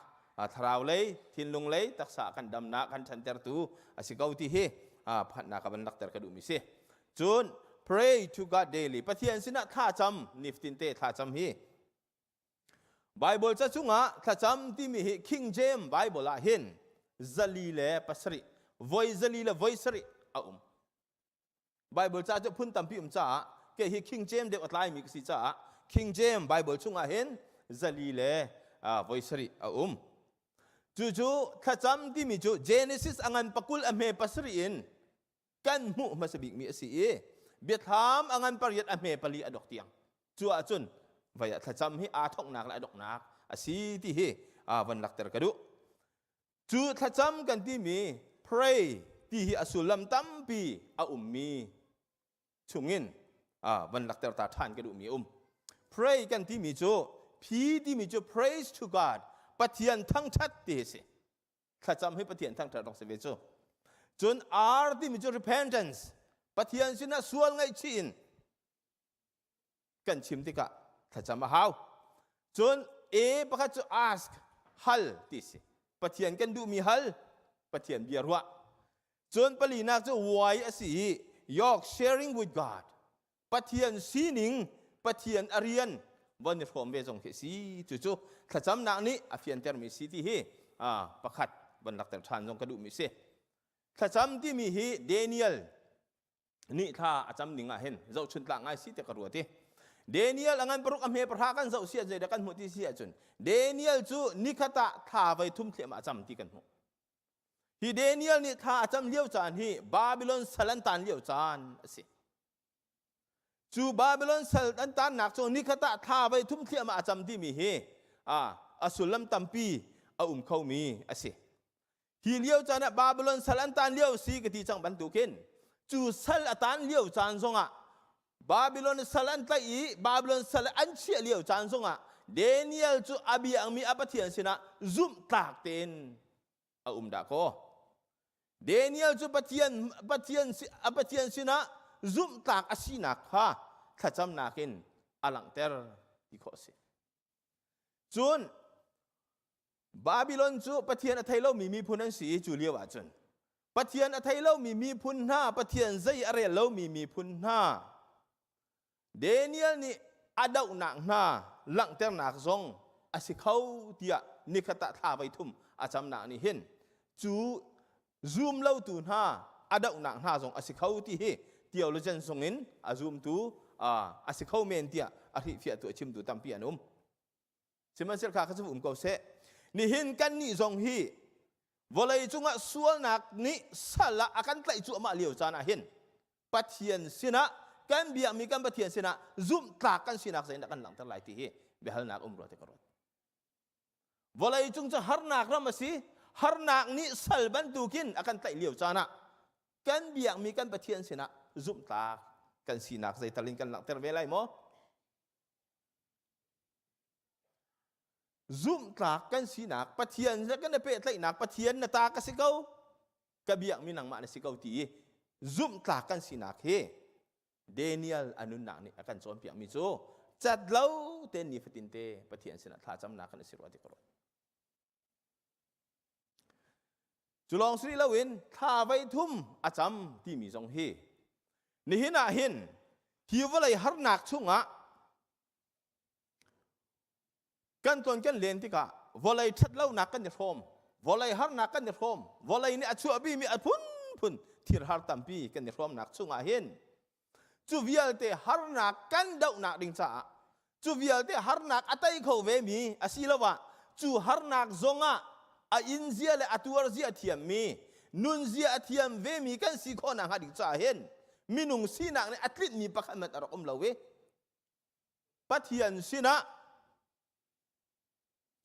ทราวเลยทินลุงเลยตักษากันดำนักกันทันเตอร์ตุอาศิกาวที่เฮพันนักบันดักเตอร์กระดูมิเสจุน pray to God daily ปะเทียนสินะท่าจำนี่ฟตินเตท่าจำฮีBible จะจุงท่าจำที่มี King James Bible ละเห็นZalile pasri, voy Zalile voy sri, aum. Bible cha pun tampi cha, ke hi King James de atlai mi si cha, King James Bible chunga hen Zalile voy sri, aum. Juju thacham ti mi ju Genesis angan pakul ame pasri in, kan mu masabik mi si e, Betham angan pariat ame pali adok tiang. Ju achun, vaya thacham hi athok nak la adok nak, asi ti hi van lakter kadu.จูถ้าจำกันที่มี pray ที่อสุลัมตั้มปีมีชุงินวันหลักแต่ตาทานก็ดูมีpray กันที่มีจูพีที่มีจู praise to God ปะเทียนทั้งชัดที่สิถ้าจำให้ปะเทียนทั้งชัดต้องเสวยจูจน R ที่มีจู repentance ปะเทียนสินะส่วนไงชินกันชิมที่กะถ้าจำมา how จน A ประคับจู ask ฮัลที่สิปะเทียนกันดูมีฮัลปะเทียนเบียร์วะจนปลีนักจะวายอสียอก sharing with God ปะเทียนซีนิงปะเทียนอริยันวันนี้ผมเบจงเขสีจู่ๆถ้าจำนักนี้อภิยันเตอร์มีสีที่เฮประคัดวันหลักแต่ทานจงกระดูมีเสถ้าจำที่มีเฮเดนิเอลนี่ถ้าจำหนิงเห็นเจ้าชุนต่างไงสิแต่กระดูที่เดนิเอลอันปรุกอเมประหากันเจ้าเสียใจดักันหมดที่เสียจนเดนิเอลจูนิคตะท่าไปทุ่มเทียมอาจำที่กันหมดฮีเดนิเอลนี่ท่าอาจำเลี้ยวจานฮีบาบิโลนสลันตันเลี้ยวจานสิจูบาบิโลนสลันตันหนักจนนิคตะท่าไปทุ่มเทียมอาจำที่มีเฮอสุลัมตัมปีเขามีสิฮีเลี้ยวจานบาบิโลนสลันตันเลี้ยวสีกติจังบรรทุกินจูสลันตันเลี้ยวจานทรงบาบิโลนสลันไตอีบาบิโลนสลันอันเชียเลี้ยวจานทรงเดนิเอลจูอาบีอังมีอปะเทียนสินะซุมตากเต็นดาโกเดนิเอลจูปะเทียนสินะซุมตากอาศินักฮะถ้าจำนักินอลังเตอร์ที่ข้อสิจุนบาบิโลนจูปะเทียนอัทไลโลมีพุนันสีจูเลียวจุนปะเทียนอัทไลโลมีพุนห้าปะเทียนใจอะไรโลมีพุนห้าเดนิเอลนี่อาดาวหนักหน้าหลังเตอร์หนักซงอาศัยเขาเดียนิคตะท่าไปทุ่มอาจำหนักนี่เห็นจูซูมเล่าตูนห้าอาดาวหนักหน้าซงอาศัยเขาที่เฮเดียวเราจะส่งอินอาซูมตูอาศัยเขาเมนเดียอาทิเฟียตัวชิมตูตั้มปีนุ่มใช่ไหมเสียขาเขาจะเขาเสนี่เห็นกันนี่ซงฮีวอลเลยจุงอ่ะส่วนหนักนี่สละอาการไต่จุมาเลี้ยวจานะเห็นปะเทียนสินะกันเบียมีกันปะเทียนสินะซุมตากกันสินักเสียนักกันหลังทั้งหลายที่เฮเบลนักรถกรดวลัยจุงจะฮาร์นักรามาสิฮาร์นักนี่สัลบันตูกินอาการไต่เลี้ยวจานะกันเบียมีกันปะเทียนสินะซุมตากกันสินักใส่ตะลิงกันหลังเทอร์เวลัยมั้งซุมตากกันสินักปะเทียนจะกันเปะไต่นักปะเทียนน่ะตากสิเก้ากะเบียมีหนังมาในสิเก้าที่ซุมตากกันสินักเฮเดนิเอลอนุนักนี่อาการโจมเปียมิโจจัดเล่าเตนิฟตินเตปะเทียนสินะท่าจำนักกันสิรวาติกรดจุลองสรีละวินท่าไว้ทุ่มอาจำที่มีจงเฮนี่เห็นอะเห็นฮิวอะไรฮาร์นักชุ่งอะกันตอนกันเลียนที่กะวอลเลยชัดเล่านักกันจะพรมวอลเลยฮาร์นักกันจะพรมวอลเลยนี่อัจฉริยะมีอัจพุน thir har tampi kan ni rom nak chunga hin chu vial te har nak kan dau nak ding cha chu vial te har nak atai kho ve mi asilawa chu har nak zonga a in zia le atuar zia thiam mi nun zia athiam ve mi kan si kho na ha ding cha hin minung sinak ne atlit mi pakhat mat arom lawe pathian sina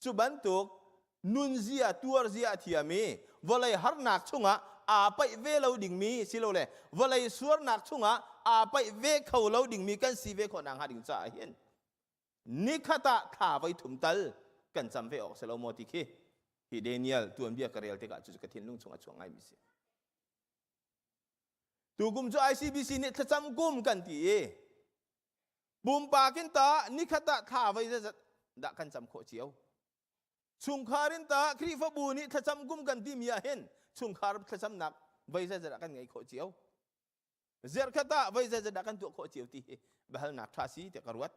chu bantuk nun zia tuar zia thiami volai har nak chunga a pai ve lo ding mi silo le volai suar nak chunga a pai ve khau lo ding mi kan si ve kho nang ha ding cha hian ni khata tha vai thum tal kan cham ve ok selo mo ti khi hi Daniel tuan bia karel te ka chu ka thin lung chunga chungai mi se tu gum chu ICBC ni thacham gum kan ti e bum pa kin ta ni khata tha vai za da kan cham kho chiao chung kharin ta khri fa bu ni thacham gum kan ti mi a hen chung khar thacham nak vai za za kan ngai kho chiao zer khata vai za za da kan tu kho chiao ti bahal nak thasi te karwat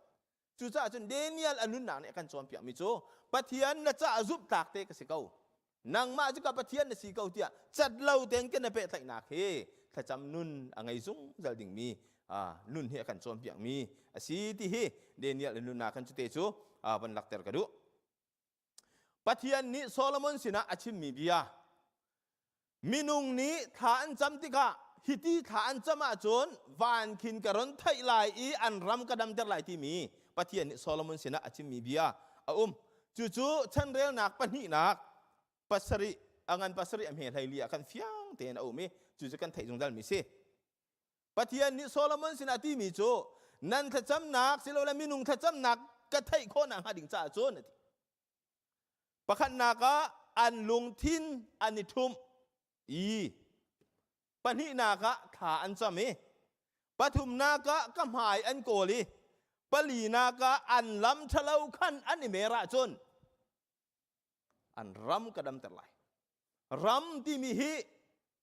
chu cha chun Daniel anun na ne kan chom pia mi chu pathian na cha azup tak te ka sikau nang ma chu ka pathian na sikau tia chat lau teng ken na pe thai nak he thacham nun angai zung zal ding mi nun he kan chom pia mi asi ti hi Daniel anun na kan chu te chu ban lak ter ka du pathian ni Solomon sina achim mi bia minung ni tha an cham ti ka hiti tha an chama chon van khin karon thai lai I an ram kadam ter lai ti mi pathian ni Solomon sina achim mi bia chu chu chan rel nak pani nak pasari angan pasari am he lai lia kan fiang te na me chu chu kan thai jong dal mi se pathian ni Solomon sina ti mi chu nan tha cham nak silo la minung tha cham nak ka thai kho nang ha ding cha chon ati pakhat naka an lung thin ani thum pani naka tha an chame pathum naka kamhai an koli pali naka an lam thalau khan ani mera chon an ram kadam terlai ram ti mi hi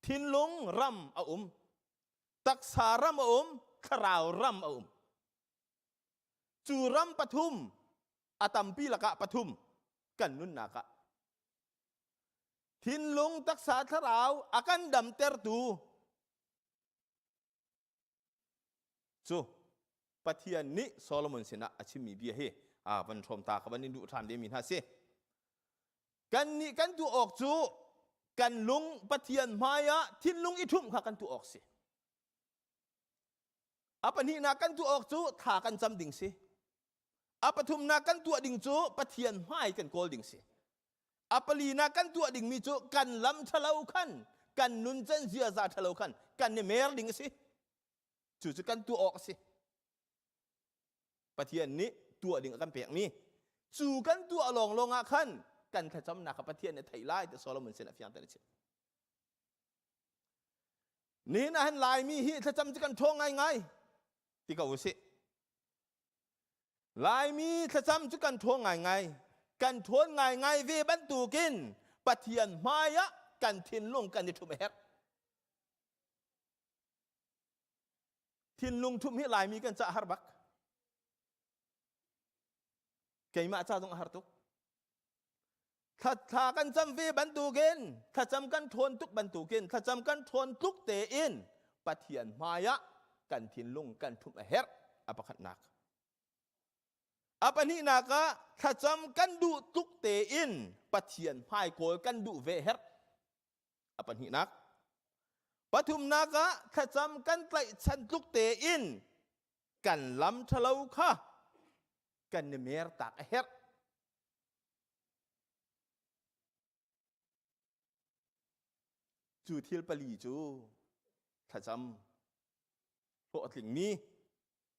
thin lung ram a taksa ram a kharau ram a chu ram pathum atampi laka pathum kan nun naka thin lung taksa tharau akan dam ter tu chu pathian ni Solomon sina achimi bia he ban thom ta ka ban du tham de min ha se kan ni kan tu ok chu kan lung pathian maya thin lung ithum kha kan tu ok se apani na kan tu ok chu tha kan cham ding se apathum na kan tu ding chu pathian mai kan kol ding se apali na kan tu ding mi chu kan lam thalau khan kan nun chen zia za thalau khan kan ne mer ding se chu chu kan tu ok se pathian ni tu ding kan pek mi chu kan tu along longa khan kan tha cham na ka pathian ne thai lai te Solomon sen afiang te che ni na han lai mi hi tha cham chi kan thong ngai ngai ti ka u se lai mi tha cham chu kan thong ngai ngai kan thon ngai ngai ve ban tu kin pathian maya kan thin lung kan ni thum her thin lung thum hi lai mi kan cha har bak kai ma cha dong har tu tha kan cham ve ban tu kin tha cham kan thon tuk ban tu kin tha cham kan thon tuk te in pathian maya kan thin lung kan thum her apakhat nak apani naka thacham kan du tuk te in pathian phai kol kan du ve her apani nak pathum naka thacham kan tlai chan tuk te in kan lam thalau kha kan ne mer tak her chu thil pali chu thacham ho atling mi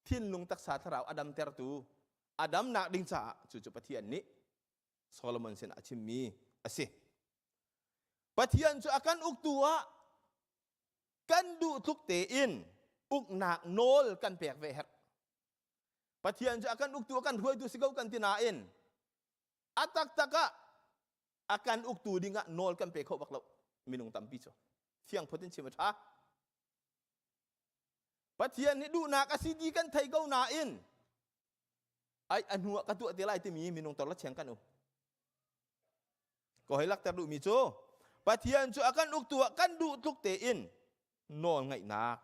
thin lung taksa tharau adam ter tu Adam nak ding cha chu pathian ni Solomon sen achim mi ase pathian chu akan uktua kan du thuk te in uk nak nol kan pek ve her pathian chu akan uktua kan huai tu sigau kan tina in atak taka akan uktu dinga nol kan pek kho baklo minung tampi cho thiang photin chima tha pathian ni du nak asidi kan thai gau na in ai anua ka tu te lai te mi minung tor la cheng kan ko hai lak tar du mi chu pathian chu akan uk tu kan du tuk te in นอนไงนัก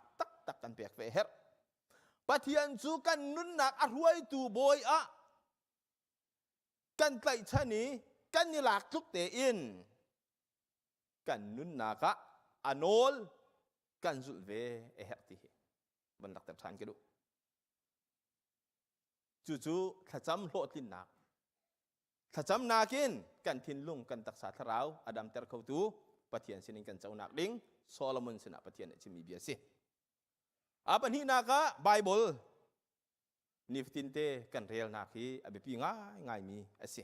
ตักกันเปียกเวเฮรปะเทียนจูกันนุนนักอรวยตูโบยอะกันไกลชะนี้กันนี่หลักทุกเตอินกันนุนนักะอโนลกันจุลเวเฮรติบันลักแต่ทานกันดูจู่ๆถ้าจำโลดินนักถ้าจำนากินกันทินลุงกันตักษาทราวอดัมเตอร์เขาตูปะเทียนสินิกันเจ้านักดิ้งโซโลมอนสินะปะเทียนจิมีเบียสิอาปันหินากะไบเบิลนิฟตินเตกันเรียลนักฮีอเบปีง่ายมีเอสิ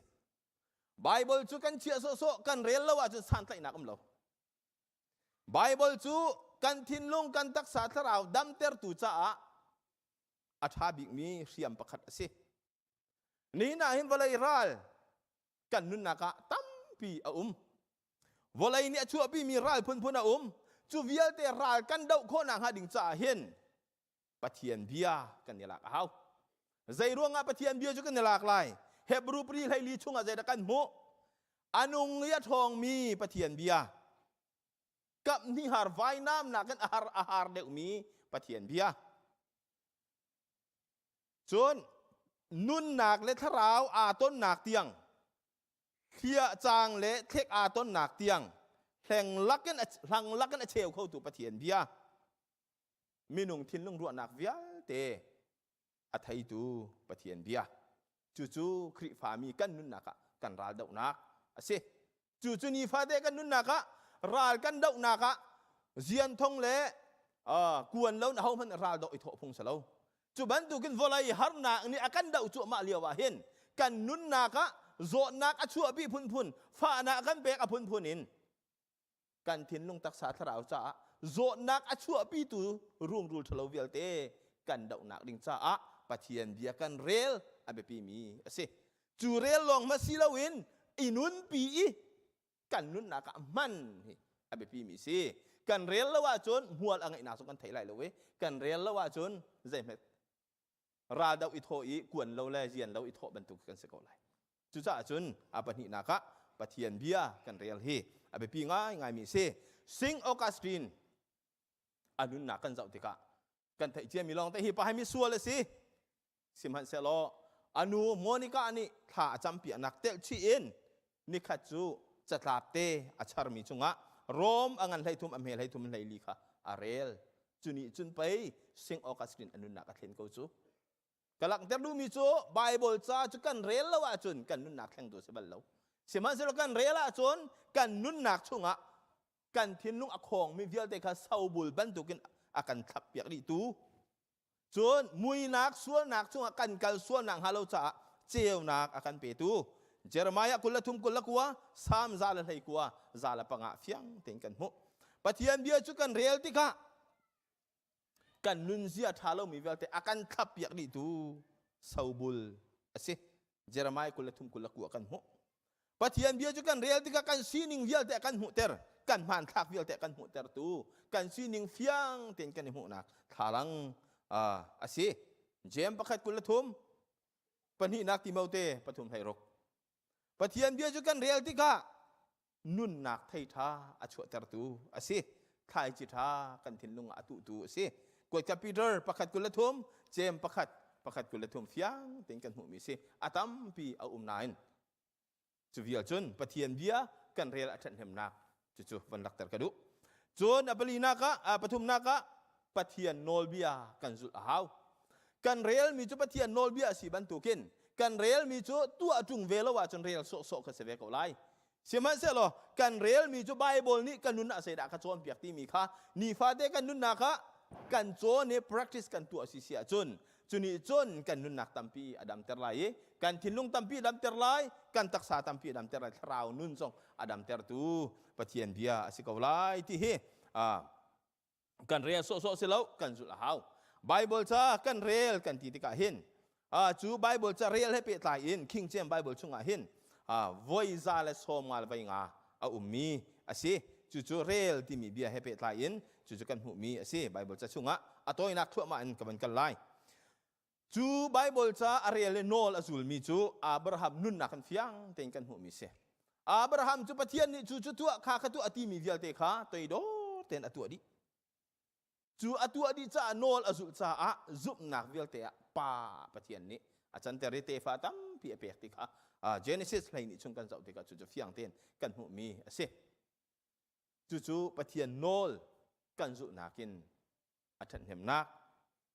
ไบเบิลจูกันเชียโซกันเรียลแล้วว่าจะสันไตนักเราไบเบิลจูกันทินลุงกันตักษาทราวดัมเตอร์ตูจ้าอัฐาบิกมีเสียมประคัดสินี่น่าเห็นวลัยรัลกันนุนนักะตั้มปีวลัยเนี่ยชัวปีมีรัลพุนจูเวียเตรัลกันดาวโคนางหาดิ่งจ่าเห็นปะเทียนเบียกันเนี่ยหลักเอาใจร่วงปะเทียนเบียจุกันเนี่ยหลากหลายเฮบรูปรีไลลีชุ่งใจตะกันโมอนุงเลียทองมีปะเทียนเบียกับนิหารไฟน้ำหนักกันอาหารเด็กมีปะเทียนเบียจนนุ่นหนักเละทราวอาต้นหนักเตียงเขียจางเละเทกอาต้นหนักเตียงแห่งลักกันเชลเข้าตัวปะเทียนเบียมีนุ่งทินลุงรัวหนักเวียเตอัฐยตูปะเทียนเบียจู่คริฟามีกันนุ่นหนักกันราลดาวนักเสจู่นี่ฟาเตกันนุ่นหนักราลกันดาวนักเจียนทงเละกวนแล้วเขามันราลดาวอิทโธพงศลาวจุบันตุกินวลัยฮาร์นักนี่อากันดาวจุมาเลียวว่าเห็นกันนุ่นนักโจนักอชัวปีพุนฟ้านักกันเปกอพุนอินกันทินลุงตักษาทราวจ้าโจนักอชัวปีตูรุ่งรูทลเวลเตกันดาวนักดิงจ้าปะเทียนเบียกันเรลอเบปีมีสิจูเรลลองมาซิลาวินอินุนปีกันนุ่นนักมันอเบปีมีสิกันเรลละว่าจนหัวอังไงนาสกันไทยไหลเลยเว้กันเรลละว่าจนใจเม็ดราดาวอิโทอีกวนเราแลเจียนเราอิโทบรรทุกกันเสกอะไรจุจ้าจนอาปนินักปะเทียนเบียกันเรียลฮีอาเบปีง่ายมีเซซิงออกัสตินอนุนักกันเจ้าติกะกันไทยเจียมีลองแต่ฮีปะให้มีส่วนเลยสิสิมันเซโลอนุโมนิกานี่ถ้าจำเปียนักเตลชีอินนิคัดจูจะตาเตอาชาร์มีจุงะโรมอังันไลทุมอเมไลทุมไลลีค่ะอาเรลจุนี่จุนไปซิงออกัสตินอนุนักกันเห็นเขาจูกลักเตลูมีจูไบเบิลจ้าจุกันเรลละว่าจุนกันนุนนักแข่งตัวเสบัลเลวเสมันเสลกันเรลละจุนกันนุนนักชุงะกันทินนุงอคองมีเวียลเตค่ะเศร้าบุลบันตุกินอากันทับเปียกดีตูจุนมุยนักส่วนนักชุงะกันกัลส่วนนักฮาโลจ้าเจียวนักอากันเปตูเจรมายะกุลละทุมกุลละกัวสามซาละให้กัวซาละปังอาเฟียงเต็งกันมุปะเทียนเบียจุกันเรลติกะกันนุนเสียทาโลมีเวลแต่อาการขับอยากดีดูสาวบุลสิเจรมายกุลทุมกุลกัวกันหูปะเทียนเบียจุกันเรียลที่กันซีนิงเวียลแต่กันหูเตอร์กันผ่านทักเวียลแต่กันหูเตอร์ตูกันซีนิงเฟียงเต็นกันหูนักทารังสิเจมประคัดกุลทุมปนินักติมเอาเตปฐุมไทยรกปะเทียนเบียจุกันเรียลที่กันนุนนักไทยท่าอชัวเตอร์ตูสิไทยจิตท่ากันทินลุงอตุตูสิกวดกับปีเตอร์ประคัดกุลทุมเจมประคัดกุลทุมเฟียงเต็งกันหูมีสิอาตัมปีเอานายจูเวียจนปะเทียนเบียกันเรียลอันเห็มนักจู่วันลักตะกระดุจนอัปลีนักปฐุมนักปะเทียนโนลเบียกันจุดหาวกันเรียลมีจูปะเทียนโนลเบียสีบรรทุกินกันเรียลมีจูตัวจุงเวลว่าจนเรียลโซกันเสวกเอาไลเสียมันเสียหรอกันเรียลมีจูไบเบิลนี่กันนุนอาศัยดาขจรเปียกที่มีค่ะนี่ฟาเดกันนุนนักกันโจนี่ practice กันตัวสิเสียจนนี่จนกันนุนนักตัมปีอดัมเตอร์ไลกันทินลุงตัมปีอดัมเตอร์ไลกันตักษาตัมปีอดัมเตอร์ไลทราวนุนส่งอดัมเตอร์ตูปะเทียนเบียสิกาวไลที่เฮกันเรียลโซเสลากันจุลหาวไบเบิลจ้ากันเรียลกันที่ติกาเห็นจูไบเบิลจะเรียลให้เปิดไลอินคิงเจมไบเบิลชุงอาเห็นvoice ซาเลสโฮมงาลไปงามีสิจู่เรียลที่มีเบียให้เปิดไลอินจู่กันหูมีสิไบเบิลจะชุงะตัวนักทั่วมาอันกันกันไลจูไบเบิลจะอาเรียลโนลอซูลมีจูอับราฮัมนุนนักกันเฟียงเต็งกันหูมีเสอับราฮัมจูปะเทียนนี่จู่ตัวข้าตัวอติมีเวียลเตข้าตัวอีโดเต็นอตัวดิ จูอตัวดีจ้าโนลอสุจ้าอะซุบนักเวลเตะป่าปะเทียนนี้อาจารย์เตริเตฟ้าตั้มเปียเปียกติค่ะGenesis เลยนี่ชงกันเจ้าติกาจูจะเฟียงเต้นกันหูมีเสียจูปะเทียนโนลกันซุนักินอาจารย์เห็นนัก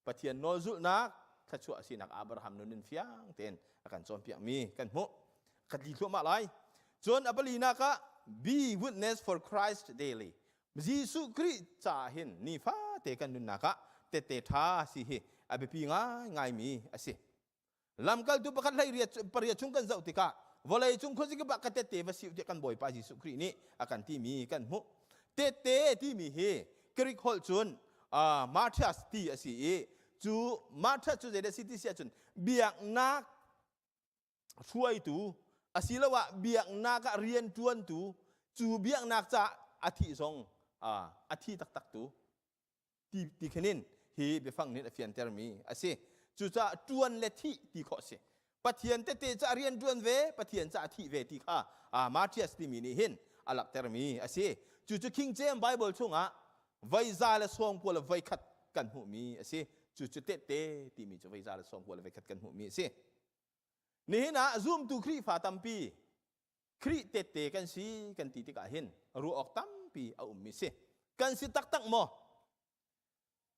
ปะเทียนโนลซุนักถ้าชัวสินักอับราฮัมนุนเฟียงเต้นอาการจอมเปียกมีกันหูขัดดีทั่วมาเลยจนอับลีนักะ be witness for Christ daily ยิสุคริสต์จ่าเห็นนี่ฟ้าเตกันนุนนักะเตท่าสิเฮอเบปีง่ายมีเสียลำกัลตุปกัดไล่เรียปริยชุงกันเจ้าติกาวลัยชุงคนสิกบักเตวสิวเตกันบ่อยปายิสุครินี้อาการที่มีกันมุเตที่มีเฮกริกฮอลจุนมาร์ทัสตีอสีจูมาร์ทัสจูเจเดสิติเสียจุนเบียกนักช่วยตูอสีละว่าเบียกนักเรียนจวนตูจูเบียกนักจะอาทิทรงอาทิตักตูที่ขนินเฮเบฟังนี่เฟียนเตอร์มีอสีจูจะจวนเลที่ที่ข้อเสียปะเทียนเตจะเรียนจวนเวปะเทียนจะอาทิเวที่ข้ามาร์ทัสที่มีนี่เห็นอลักเตอร์มีอสีจูจะคิงเจมไบเบิลช่วงไว้ซาและส่งพวกไว้ขัดกันหูมีสิจุดเตที่มีจะไว้ซาและส่งพวกไว้ขัดกันหูมีสินี่นะซูมตูครีฟ้าตัมปีครีเตกันสิกันตีติกาเห็นรู้ออกตัมปีเอามีสิกันสิตักมอ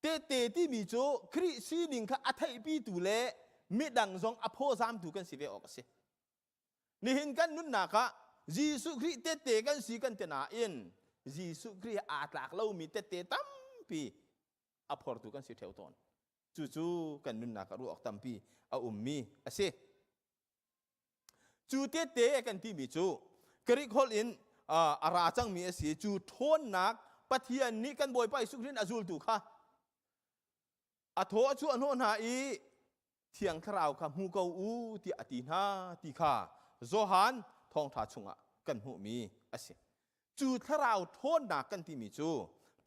เตที่มีโจครีสีนิงค่ะอัฐิปีตูเล่มิดังซองอโพซามตูกันสิเวออกสินี่เห็นกันนุนนักะยิสุครีเตกันสิกันเตนาอินยิสุครีอาตากเล่ามีเตตัมปีอพอร์ตุกันสิเทวตอนจู่กันนุนนักรู้ออกตัมปีเอามีเสียจู่เตกันที่มีจู่กริกฮอลอินอาราจังมีเสียจู่ทนนักปะเทียนนี้กันบ่อยไปสุครินอาจูลตูค่ะอโถจู่อโนนาอีเทียงคราวค่ะมูเกาอูที่อตินาที่ค่ะโซฮันทองทาชุงะกันหูมีเสียจู่ถ้าเราทนนักกันที่มีจู่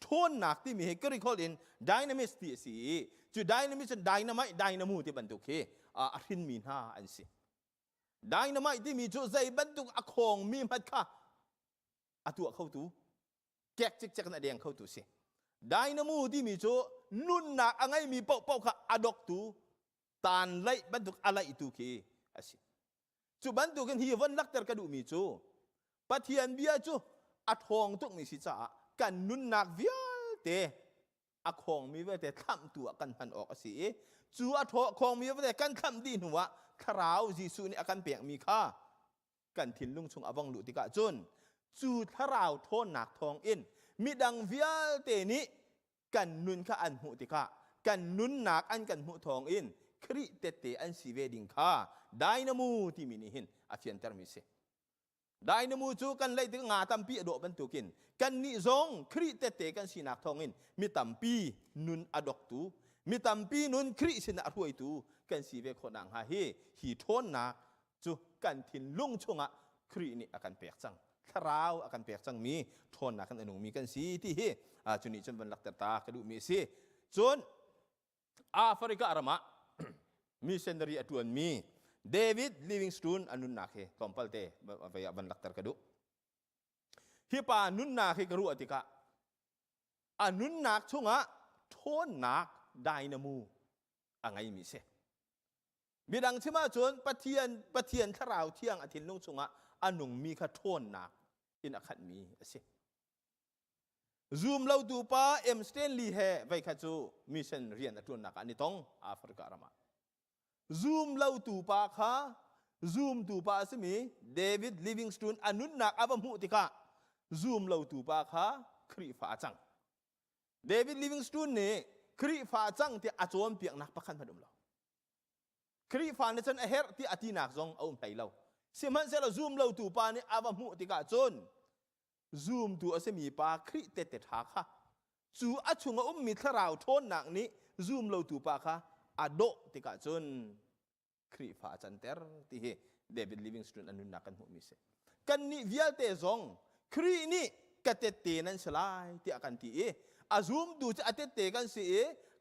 ทนนักที่มีกริกฮอลอินดินามิสที่สีจู่ดินามิสดินาไมดินามูที่บรรทุกอารินมีนาอันสิดินาไมที่มีจู่ใจบรรทุกอคงมีมัดค่ะอาตัวเข้าตูแกะจิกนั่นเองเข้าตูสิดินามูที่มีจู่นุนนักอะไรมีเป่าค่ะอดอกตูตานไล่บรรทุกอะไรตูคีอันสิจู่บรรทุกกันฮีวันลักเตอร์กระดูมีจู่ปะเทียนเบียจู่อัทองตุกมีสิจ้ากันนุนนักวิลเตอคงมีเวแต่ทำตัวกันพันออกสิจู่อทองคงมีเวแต่กันทำดีหนัวคราวยิสุนี่อาการเปียกมีค่ากันถิ่นลุงชงอวังลุติกะจนจู่ทราวโทนหนักทองอินมีดังวิลเตนี้กันนุนข้าอันหุติกะกันนุนหนักอันกันหุทองอินคริเตอันสีเวดิงค่าได้นมูที่มีนิหินอาเฟียนเตอร์มิเซได้นมูจูกันเลยถึงงาตัมปีอดบรรทุกินกันนิจงคริเตกันสีนักทองอินมีตัมปีนุนอดอกตูมีตัมปีนุนคริสินักรวยตูกันสีเวคนนังฮาเฮฮีโทนนักจูกันทินลุงชงะครินี่อาการเปียกจังคราวอาการเปียกจังมีโทนนักกันอนุมีกันสีที่เฮจุนี่จนบรรลักตากระดูมีสีจนแอฟริกาอาร์มามิชชันนารีอตวนมีเดวิดลิวิงสตูนอนุนักเฮคอมพัลเตไปบรรลักตากระดูฮิปานุนนักเฮกรู้อติกะอนุนักชงะโทนนักได้นามูอะไรมีเสบิดังที่มาจนปะเทียนทราวเที่ยงอาทิตย์ลุงชงะอนุงมีขโทนนักอินอคัดมีเสซูมเราดูป้าเอ็มสเตนลีเฮไว้ขัดจูมิชชันเรียนอตุนนักอันนี้ต้องแอฟริกาอาร์มาซูมเราดูป้าค่ะซูมดูป้าสมีเดวิดลิวิงสตูนอนุนักอับมุติกะซูมเราดูป้าค่ะครีฟ้าจังเดวิดลิวิงสตูนเนี่ยครีฟ้าจังที่อาจวนเปียกนักประคันพดุมเราครีฟ้าเนี่ยฉันเฮร์ที่อธินักซองเอาไปเราเสียมันเสร็จแล้วซูมเราดูป้าเนี่ยอับมุติกะจนซูมดูอาเสมีป้าครีเตถาค่ะจูอัจฉริมีทราวโทนหนักนี้ซูมเราดูป้าค่ะอโดติกะจนครีฟ้าจันเตอร์ที่เฮเดวิดลิวิงสตูนอนุนักกันหัวมิเสกันนี่วิลเตซองครีนี่กะเตนั้นสลายที่อากันที่อาซูมดูจะเตกันสิ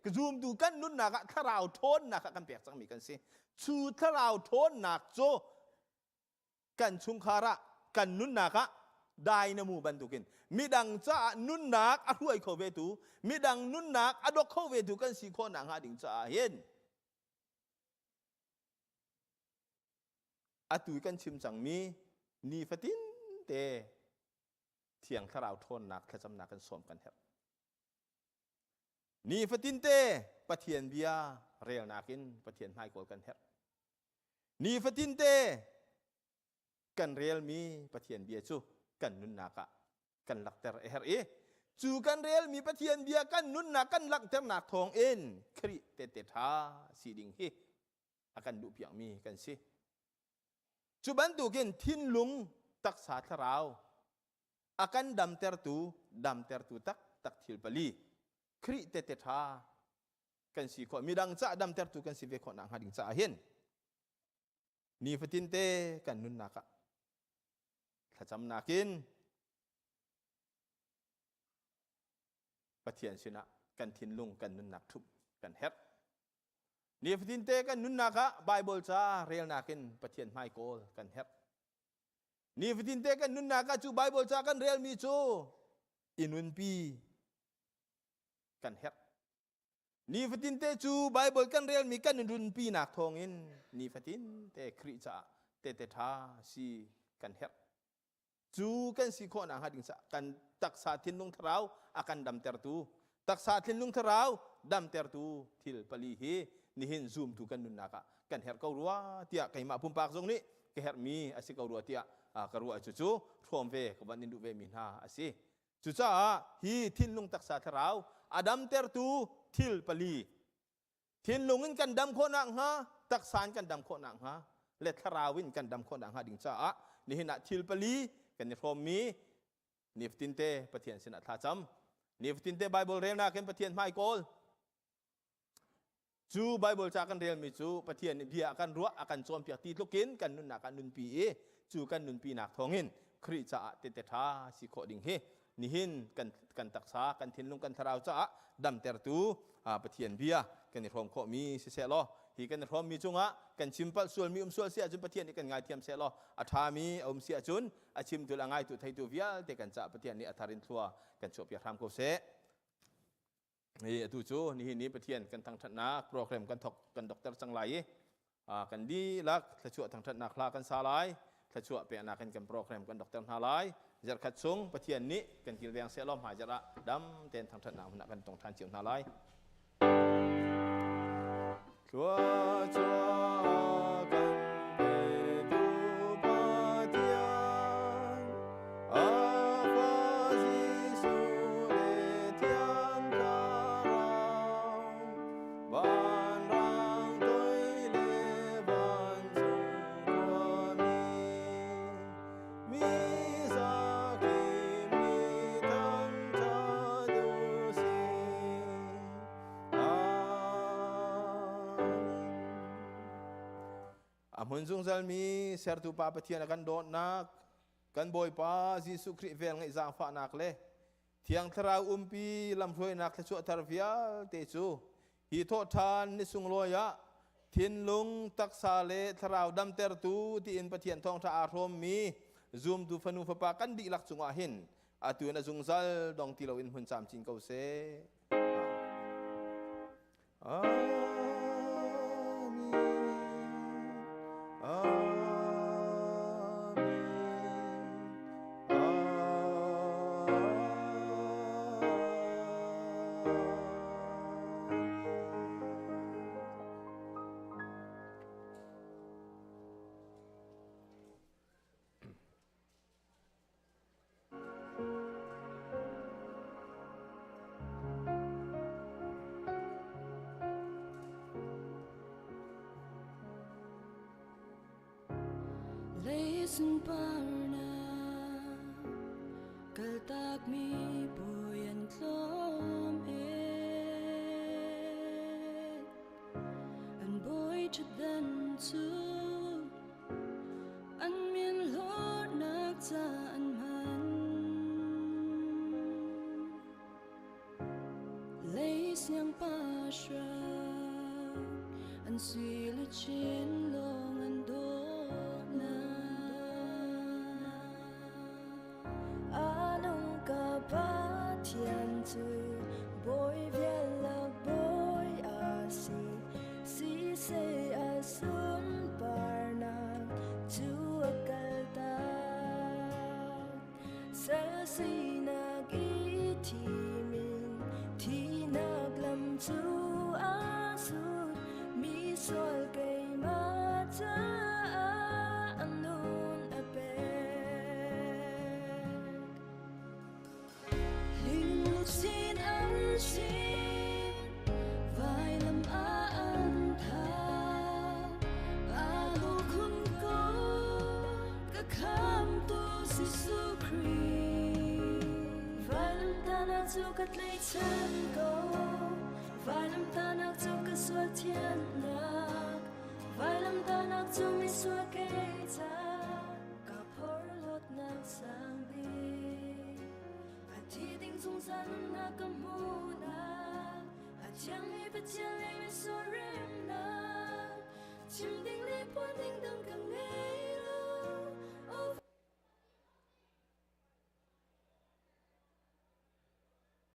กซูมดูกันนุนนักทราวโทนนักกันเปียกสังมีกันสิชูทราวโทนนักโจกันชุงคาระกันนุนนัก ได้นมูบันตุกินมีดังจ้านุนนักอรวยเขาเวตุมีดังนุนนักอดกเขาเวตุกันสีโคนหนังหาดิ่งจ้าเห็นอตุยกันชิมจังมีนีฟตินเตเที่ยงขราวทนนักขจำนักกันสวมกันเถอะนีฟตินเตปะเทียนเบียเรียลนากินปะเทียนไฮโกลกันเถอะนีฟตินเตกันเรียลมีปะเทียนเบียจูกันนุนนักกันหลักเตอร์เฮร์เอจูกันเรียลมีปะเทียนเบียกันนุนนักกันหลักเตอร์นักทองเอ็นคริเตเตธาสีดิงเฮอากันดูเพียงมีกันสิจุบันตุกินทินลุงตักสาธราวอากันดำเตอร์ตูตักทิลปลีคริเตเตธากันสีขอมีดังจ้าดำเตอร์ตูกันสีเวขอนังหาดิงจ้าเห็นนีฟตินเตกันนุนนักถ้าจำนักินปะเทียนชนะกันทินลุงกันนุนนักทุบกันเฮ็ดนี่ฟตินเตกันนุนนักไบเบิลจ้าเรียลนักินปะเทียนไมโคลกันเฮ็ดนี่ฟตินเตกันนุนนักจูไบเบิลจ้ากันเรียลมีจูอินุนปีกันเฮ็ดนี่ฟตินเตจูไบเบิลกันเรียลมีกันนุนปีนักทองอินนี่ฟตินเตคริจ้าเตเตธาสีกันเฮ็ดจูกันสีโคนังหาดิงสะกันตักสาทินลุงทราวอากันดำเตอร์ตูตักสาทินลุงทราวดำเตอร์ตูทิลปลีเฮนี่เห็นซูมตูกันนุนนักกันเฮร์เกาลัวเตียไก่มาพุ่มปากตรงนี้ก็เฮร์มีอาศัยเกาลัวเตียกรัวจู่ๆรวมเวกับวันนินดูเวมินฮาอาศัยจู่จ้าฮีทินลุงตักสาทราวอาดำเตอร์ตูทิลปลีทินลุงกันดำโคนังฮะตักสานกันดำโคนังฮะเล็ดทราวินกันดำโคนังฮาดิงจ้านี่เห็นทิลปลีกันนี่พร้อมมีนิฟตินเตปะเทียนสินะท่าจำนิฟตินเตไบเบิลเรียนนะกันปะเทียนไมโคลจูไบเบิลจากกันเรียนมีจูปะเทียนเบียกันรัวอากันโจมเปียตีลูกกินกันนุนนักกันนุนปีจูกันนุนปีนักทองหินคริจ้าเตเตธาสิโคดิงเฮนี่หินกันตักษากันทินลุงกันทราวจ้าดำเตอร์ตูปะเทียนเบียกันนี่พร้อมโคมีเสลอฮีกันพร้อมมีจุงะกันชิมปัลส่วนมีส่วนเสียจุนปะเทียนนี่กันง่ายเทียมเสลออัฐามีเสียจุนอาชิมตัวละง่ายตัวไทยตัวเวียเตกันจ้าปะเทียนนี่อัฐารินทัวกันจบอยากทำโกเสนี่ตูจูนี่ปะเทียนกันทางธนาโปรแกรมกันถกกันดอกเตอร์จังไรกันดีลักถ้าชั่วทางธนาคลากันสาลายถ้าชั่วเปียนากันโปรแกรมกันดอกเตอร์ฮาลายจัดขัดสงปะเทียนนี้กันกินเรียงเสลอมหายจระดำเต็นทางธนาหนักกันตรงทานเจียวฮาลายชัวชัวกันเปดูปะเทียนอาฟาซิสุเลเทียงคาราวบานรังตุยเลบันสุกัวมีสักทีมีทั้งชาดูสิมุนซุงซัลมีเสร์ตุปาปะเทียนกันโดนนักกันบอยปาจิสุคริเวลไงจางฟ้านักเลยเทียงทราวปีลำรวยนักชั่วทารฟิอาเตจูฮิโตทานนิสุงลอยะทินลุงตักซาเลทราวดำเตอร์ตูที่อินปะเทียนทองทาอารมมีซูมตูฟนูฟปากันดีลักจุงอาหินอาตุนซุงซัลดองติลาวินหุนจามจิงเกาเซLesen barna kaltak mi boyan klom an boy chadan tu an min lor nak ta an man leis yang pasha an sila chin long an do giê xu Christ vài lâm ta nạc dù cất lấy chân cầu vài lâm ta nạc dù cất xua thiên nạc vài lâm ta nạc dù mi xua kê cha cả phở lót nạc sang bi hạt thi tinh dung dân nạc cầm hù nạc hạt chẳng mi bật chân lấy mi xua rem nạc chim tinh lấy buồn tinh đừng cầm